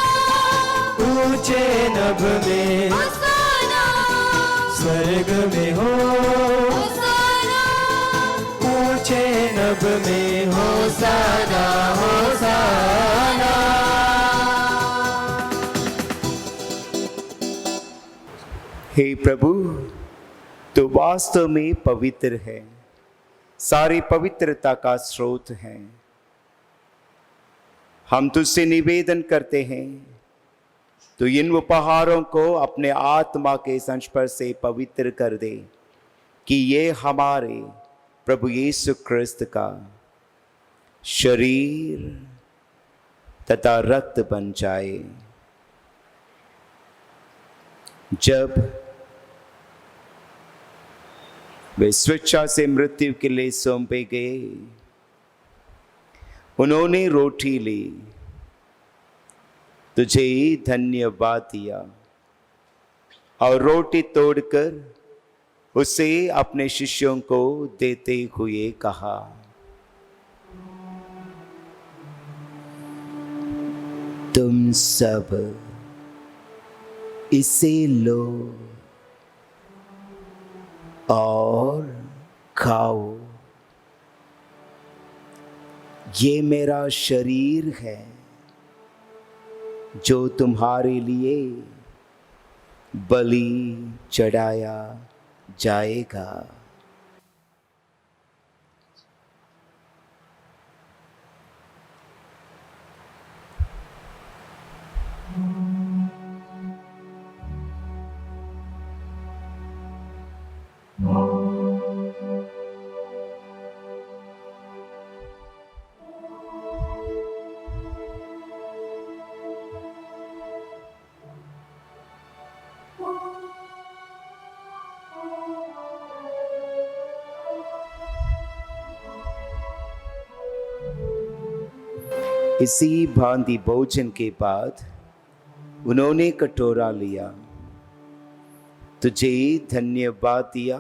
ऊंचे नभ में, होसाना, स्वर्ग में हो होसाना, ऊंचे नभ में, होसाना होसाना। हे प्रभु, तो वास्तव में पवित्र है, सारी पवित्रता का स्रोत है। हम तुझसे निवेदन करते हैं तो इन उपहारों को अपने आत्मा के संस्पर्श से पवित्र कर दे, कि ये हमारे प्रभु यीशु क्रिस्त का शरीर तथा रक्त बन जाए। जब वे स्वेच्छा से मृत्यु के लिए सौंपे गए, उन्होंने रोटी ली, तुझे ही धन्यवाद दिया और रोटी तोड़कर उसे अपने शिष्यों को देते हुए कहा, तुम सब इसे लो और खाओ, ये मेरा शरीर है जो तुम्हारे लिए बलि चढ़ाया जाएगा। इसी भांति भोजन के बाद उन्होंने कटोरा लिया, तुझे धन्यवाद दिया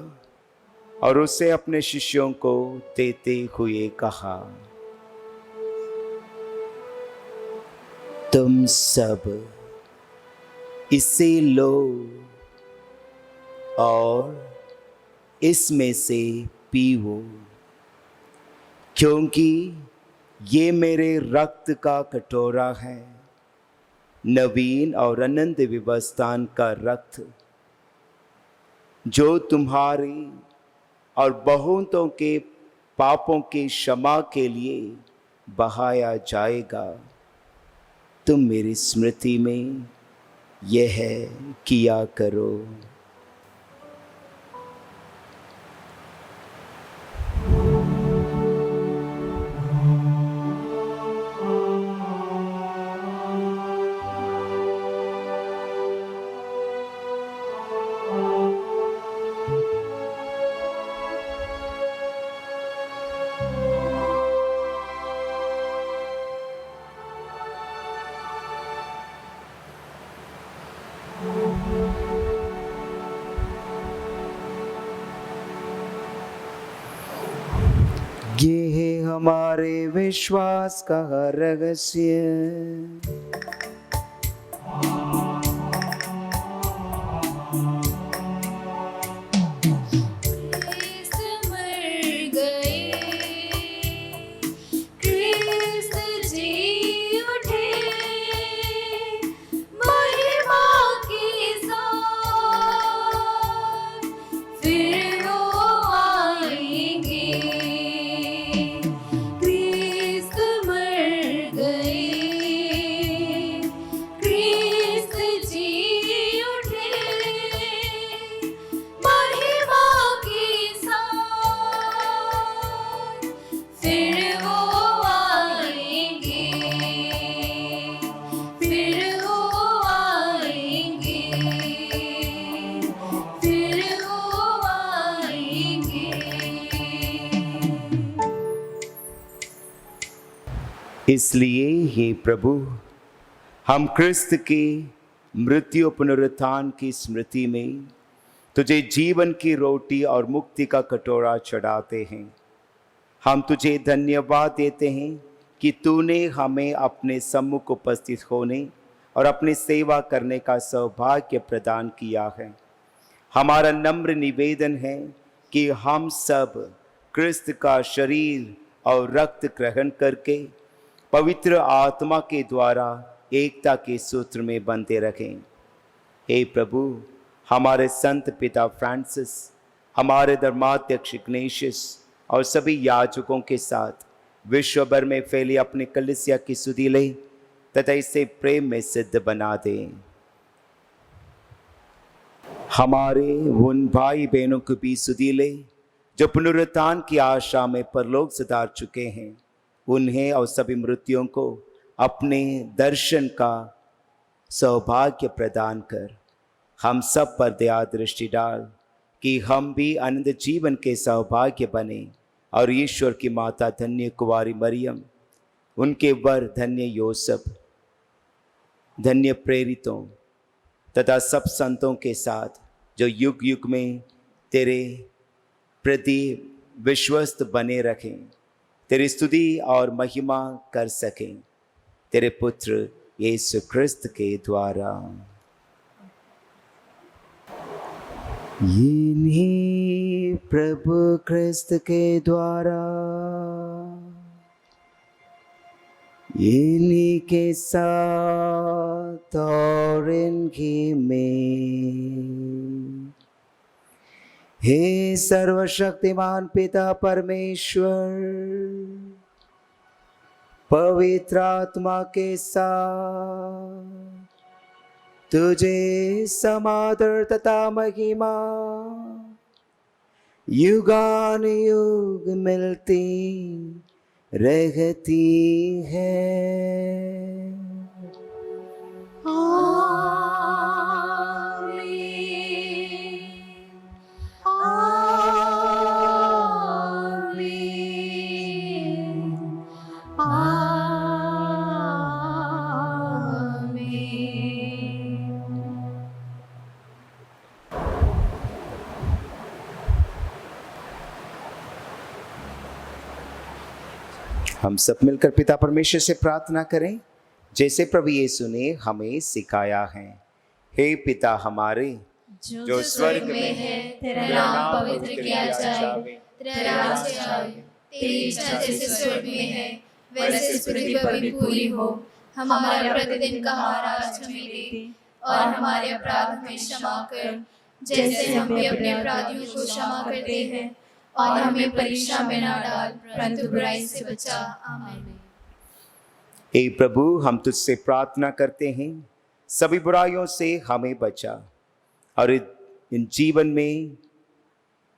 और उसे अपने शिष्यों को देते हुए कहा, तुम सब इसे लो और इसमें से पीओ, क्योंकि ये मेरे रक्त का कटोरा है, नवीन और अनंत विवस्थान का रक्त, जो तुम्हारी और बहुतों के पापों के क्षमा के लिए बहाया जाएगा। तुम मेरी स्मृति में यह किया करो। ये है हमारे विश्वास का रहस्य। क्रिस्त इसलिए हे प्रभु, हम क्रिस्त के मृत्यु पुनरुत्थान की स्मृति में तुझे जीवन की रोटी और मुक्ति का कटोरा चढ़ाते हैं। हम तुझे धन्यवाद देते हैं कि तूने हमें अपने सम्मुख उपस्थित होने और अपनी सेवा करने का सौभाग्य प्रदान किया है। हमारा नम्र निवेदन है कि हम सब क्रिस्त का शरीर और रक्त ग्रहण करके पवित्र आत्मा के द्वारा एकता के सूत्र में बंधे रहें। हे प्रभु, हमारे संत पिता फ्रांसिस, हमारे धर्माध्यक्ष इग्नेशियस और सभी याजकों के साथ विश्व भर में फैली अपनी कलीसिया की सुधि ले तथा इसे प्रेम में सिद्ध बना दें। हमारे उन भाई बहनों को भी सुधि ले जो पुनरुत्थान की आशा में परलोक सिधार चुके हैं। उन्हें और सभी मृत्युओं को अपने दर्शन का सौभाग्य प्रदान कर हम सब पर दया दृष्टि डाल कि हम भी अनंत जीवन के सौभाग्य बने और ईश्वर की माता धन्य कुंवारी मरियम, उनके वर धन्य योसेफ, धन्य प्रेरितों तथा सब संतों के साथ जो युग युग में तेरे प्रति विश्वस्त बने रहें, तेरी स्तुति और महिमा कर सकें, तेरे पुत्र यीशु क्रिस्त के द्वारा। इन्हीं प्रभु क्रिस्त के द्वारा, इन्हीं के साथ और इनकी में, हे सर्वशक्तिमान पिता परमेश्वर, पवित्र आत्मा के साथ तुझे समादर तथा महिमा युगान युग मिलती रहती है। हम सब मिलकर पिता परमेश्वर से प्रार्थना करें जैसे प्रभु यीशु ने हमें सिखाया है। हे पिता हमारे जो स्वर्ग में है, तेरा नाम पवित्र किया जाए, तेरा राज्य आए, तेरी इच्छा जैसे स्वर्ग में है वैसे इस पृथ्वी पर भी पूरी हो। हमारा प्रतिदिन का आहार आज हमें दे और हमारे अपराध हमें क्षमा कर जैसे हम भी अपने अपराधियों को क्षमा करते हैं, और हमें परीक्षा में ना डाल परंतु बुराई से बचा। आमीन। हे प्रभु, हम तुझसे प्रार्थना करते हैं सभी बुराइयों से हमें बचा और इन जीवन में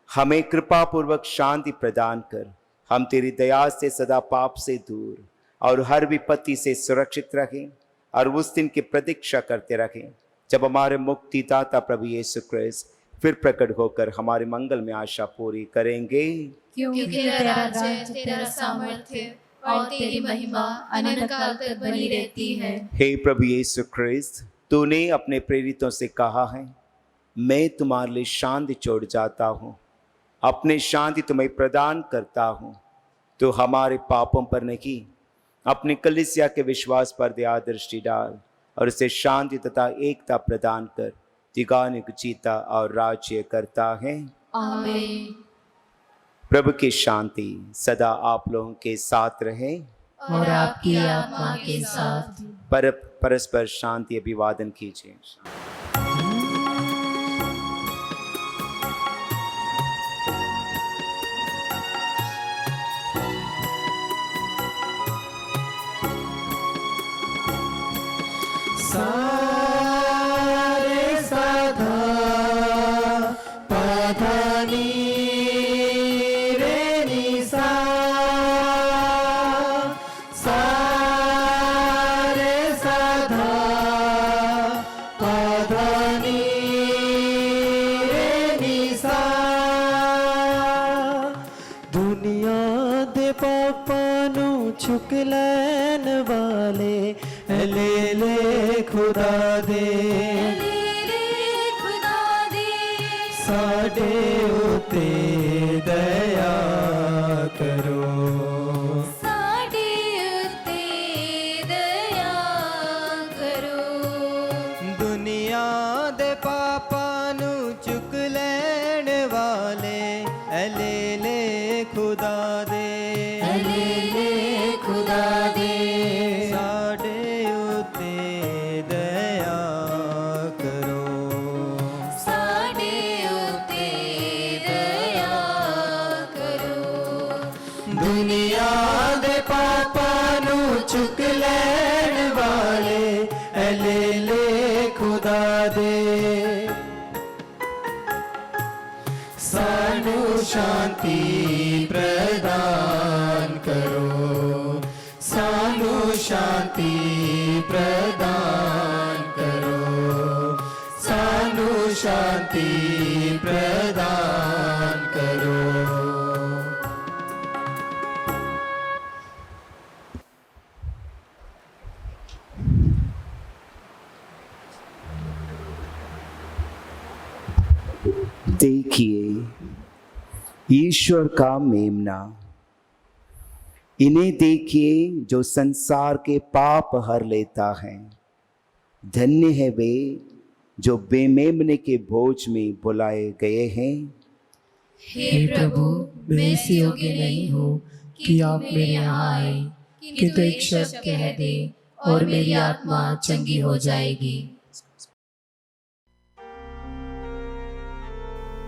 हमें कृपा पूर्वक शांति प्रदान कर। हम तेरी दया से सदा पाप से दूर और हर विपत्ति से सुरक्षित रहें और उस दिन की प्रतीक्षा करते रहें जब हमारे मुक्तिदाता प्रभु यीशु क्रिस्त फिर प्रकट होकर हमारे मंगल में आशा पूरी करेंगे। क्योंकि तेरा राज्य, तेरा सामर्थ्य और तेरी महिमा अनंत काल तक बनी रहती है। हे प्रभु यीशु क्रिस्त, तूने अपने प्रेरितों से कहा है, मैं तुम्हारे लिए शांति छोड़ जाता हूँ, अपनी शांति तुम्हें प्रदान करता हूँ। तो हमारे पापों पर नहीं, अपनी कलीसिया के विश्वास पर दया दृष्टि डाल और उसे शांति तथा एकता प्रदान कर तिगानिक जीता और राज्य करता है। आमीन। प्रभु की शांति सदा आप लोगों के साथ रहे और आपकी आत्मा के साथ। परस्पर शांति अभिवादन कीजिए। दुनिया दे पापा नू चुक लैन वाले ले ले खुदा दे साडे उते दया करो साडे उते दया करो दुनिया दे पापां नू चुक लैण वाले ले ले खुदा दे खुदा दे साडे उते दया करो साडे उते दया करो दुनिया दे पापां नू चुक लैण वाले ले ले खुदा दे सानू शांति प्रदान करो सानू शांति प्रदान करो सानू शांति प्रदान करो देखिए ईश्वर का मेमना, इन्हें देखिए जो संसार के पाप हर लेता है। धन्य है वे जो बेमेमने के भोज में बुलाए गए हैं। हे प्रभु, मैं इस योग्य नहीं हूँ कि आप मेरे यहाँ आए, किंतु एक शब्द कह दे और मेरी आत्मा चंगी हो जाएगी।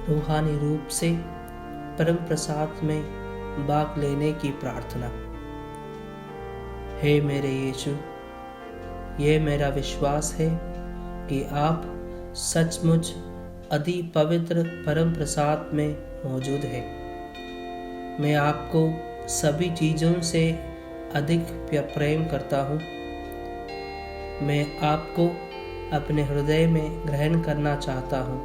रूहानी रूप से परम प्रसाद में भाग लेने की प्रार्थना। हे मेरे यीशु, ये मेरा विश्वास है कि आप सचमुच अति पवित्र परम प्रसाद में मौजूद हैं। मैं आपको सभी चीज़ों से अधिक प्रेम करता हूँ। मैं आपको अपने हृदय में ग्रहण करना चाहता हूँ।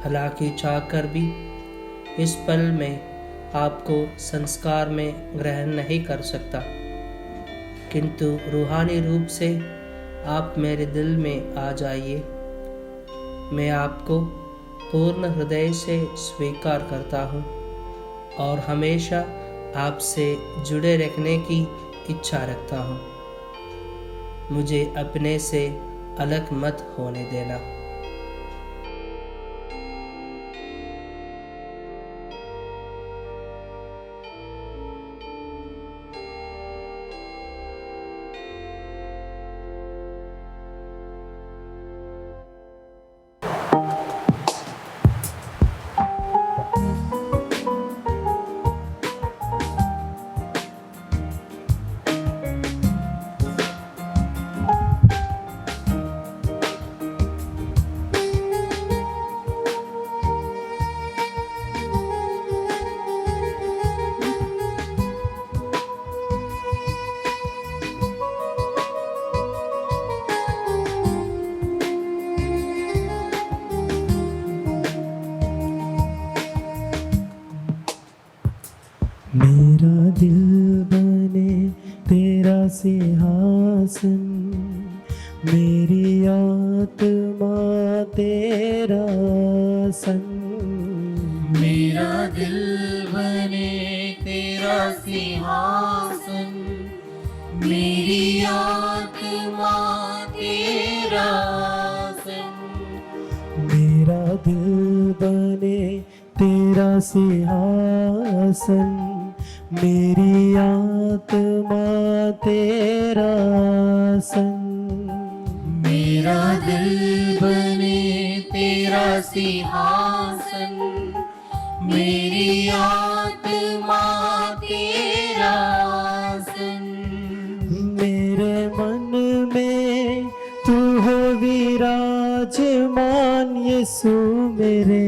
हालांकि चाहकर भी इस पल में आपको संस्कार में ग्रहण नहीं कर सकता, किंतु रूहानी रूप से आप मेरे दिल में आ जाइए। मैं आपको पूर्ण हृदय से स्वीकार करता हूँ और हमेशा आपसे जुड़े रहने की इच्छा रखता हूँ। मुझे अपने से अलग मत होने देना। मेरा दिल बने तेरा सिंहासन, मेरी आत्मा तेरा सन। मेरा दिल बने तेरा सिंहासन, मेरी आत्मा तेरा सन। मेरा दिल बने तेरा सिंहासन, मेरी आत्मा तेरा सन। मेरा दिल बने तेरा सिंहासन, मेरी आत्मा तेरा सन। मेरे मन में तू हो विराजमान यीशु मेरे,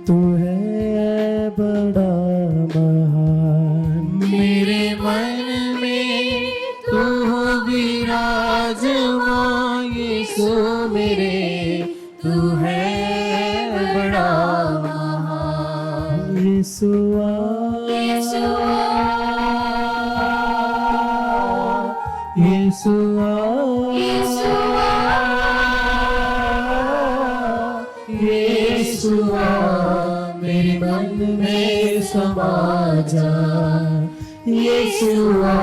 तू है बड़ा महान। मेरे मन में तू हो विराजमान यीशु मेरे, तू है बड़ा महान। यीशु आ, यीशुआ यीशुआ मेरे मन में समा जा, यीशुआ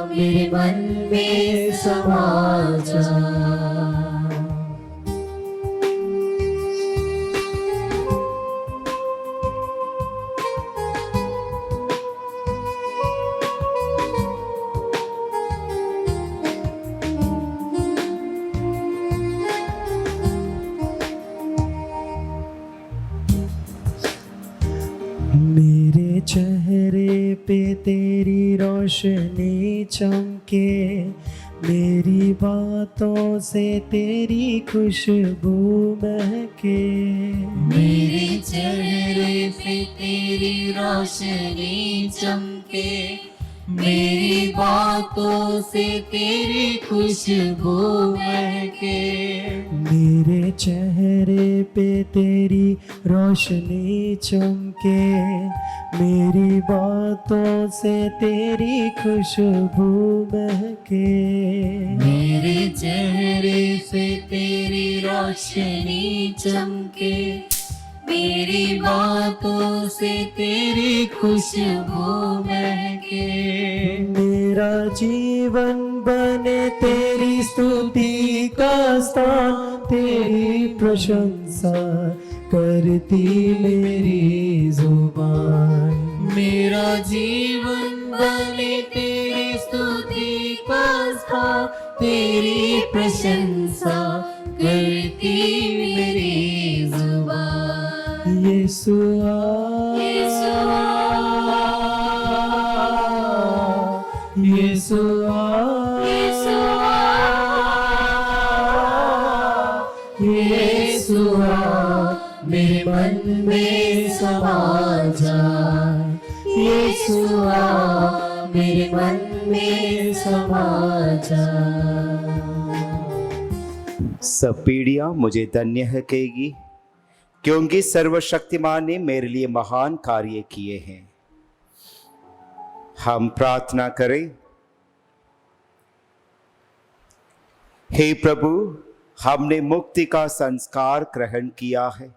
मेरे मन में समा जा। मेरे चेहरे पे तेरी रोशनी चमके, मेरी बातों से तेरी खुशबू महके। मेरे चेहरे पे तेरी रोशनी चमके, मेरी बातों से तेरी खुशबू महके। मेरे चेहरे पे तेरी रोशनी चमके, मेरी बातों से तेरी खुशबू महके। मेरे चेहरे से तेरी रोशनी चमके, मेरी बातों से तेरी खुशबू महके। मेरा जीवन बने तेरी स्तुति का स्थान, तेरी प्रशंसा करती मेरी जुबान। मेरा जीवन बने तेरी स्तुति का स्थान, तेरी प्रशंसा करती मेरी जुबान। यीशुआ यीशुआ यीशुआ यीशुआ मेरे मन में समा जा, यीशुआ मेरे मन में समा जा। सब पीढ़ियां मुझे धन्य है कहेगी, क्योंकि सर्वशक्तिमान ने मेरे लिए महान कार्य किए हैं। हम प्रार्थना करें। हे प्रभु, हमने मुक्ति का संस्कार ग्रहण किया है।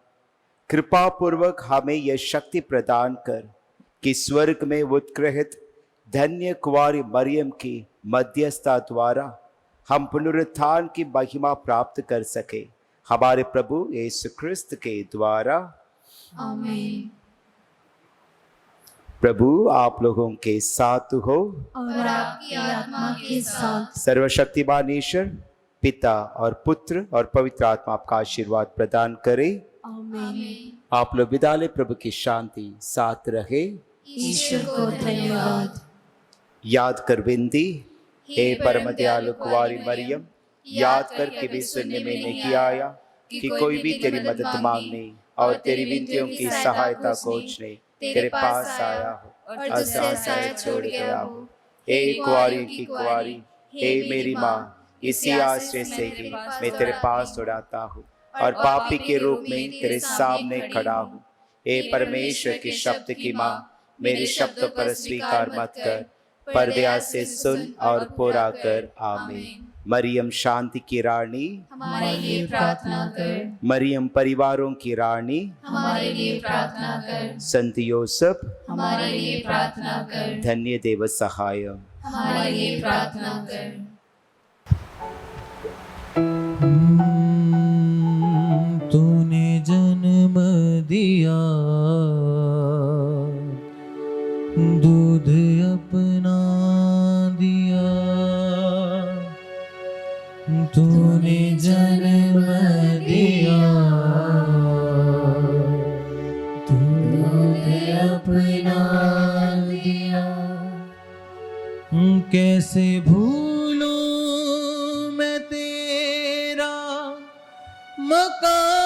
कृपा पूर्वक हमें यह शक्ति प्रदान कर कि स्वर्ग में उत्कृत धन्य कुंवारी मरियम की मध्यस्थता द्वारा हम पुनरुत्थान की महिमा प्राप्त कर सके, हमारे प्रभु यीशु क्रिस्त के द्वारा। आमीन। प्रभु आप लोगों के साथ हो और आपकी आत्मा के साथ। सर्वशक्तिमान ईश्वर पिता और पुत्र और पवित्र आत्मा आपका आशीर्वाद प्रदान करे। आमीन। आप लोग विदा लें। प्रभु की शांति साथ रहे। ईश्वर को धन्यवाद। याद कर विनती। हे परम दयालु कुंवारी मरियम, याद करके भी सुनने में नहीं आया कि कोई भी तेरी मदद मांगने और तेरी विनतियों की सहायता खोजने तेरे पास आया हो और तुझसे आश्रय छोड़ गया हो। हे कुंवारी की कुंवारी, हे मेरी माँ, इसी आश्रय से ही मैं तेरे पास दौड़ाता हूँ और पापी के रूप में तेरे सामने खड़ा हूँ। हे परमेश्वर के शब्द की माँ, मेरे शब्दों पर स्वीकार मत कर, पर दया से सुन और पूरा कर। आमीन। मरियम शांति की रानी, हमारे लिए प्रार्थना कर। मरियम परिवारों की रानी, हमारे लिए प्रार्थना कर। संत यूसुफ, हमारे लिए प्रार्थना कर। धन्य देव सहाय, हमारे लिए प्रार्थना कर। तूने जन्म दिया, दूध अपना दिया। तूने जन्म दिया, दूध अपना दिया। कैसे भूलूं मैं तेरा मकाम,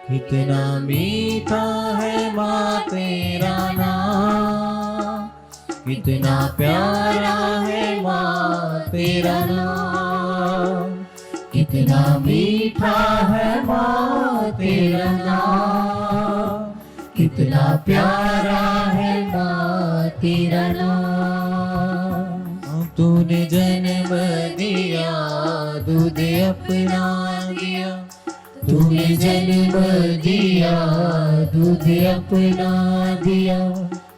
कितना मीठा है माँ तेरा नाम, कितना प्यारा है माँ तेरा तेरा नाम, कितना मीठा है माँ तेरा नाम, कितना प्यारा है माँ तेरा नाम। तूने जन्म दिया, दूध अपना दिया, तूने जन्म दिया, दूध अपना दिया।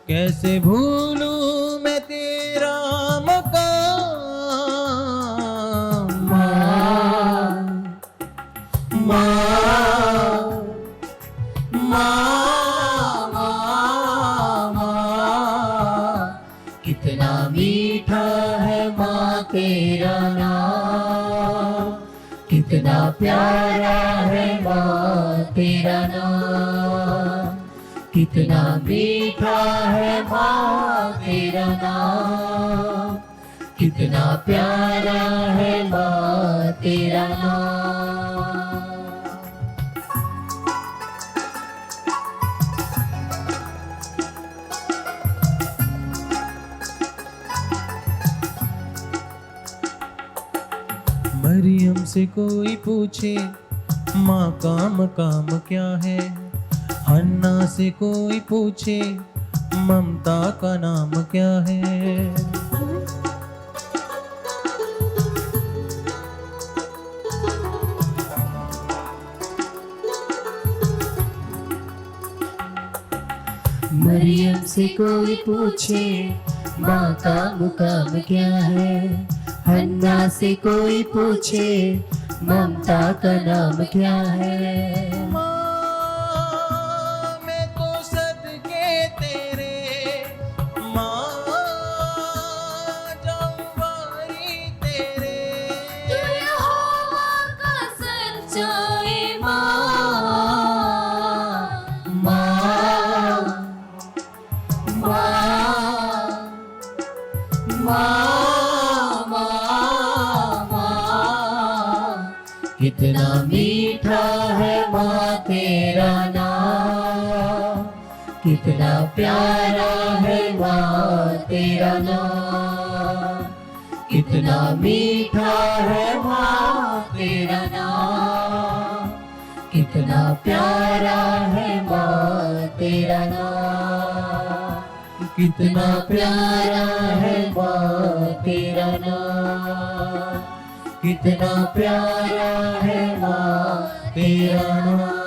कैसे भूलूं मैं तेरा मकाम माँ, माँ, माँ, माँ, कितना मीठा है माँ तेरा नाम, कितना प्यारा है माँ तेरा नाम, कितना मीठा है माँ तेरा नाम, कितना प्यारा है माँ तेरा नाम। मरियम से कोई पूछे माँ का मकाम क्या है, हन्ना से कोई पूछे ममता का नाम क्या है। मरियम से कोई पूछे माँ का मुकाम क्या है, हन्ना से कोई पूछे ममता का नाम क्या है। माँ मैं तो सदके तेरे, माँ जवारी तेरे, तू यहोवा का सच्चा माँ, माँ, माँ, माँ, माँ, माँ, कितना मीठा है माँ तेरा नाम, कितना प्यारा है माँ तेरा नाम, कितना मीठा है माँ तेरा नाम, कितना प्यारा है माँ तेरा नाम, कितना प्यारा है माँ तेरा नाम, कितना प्यारा है माँ तेरा नाम।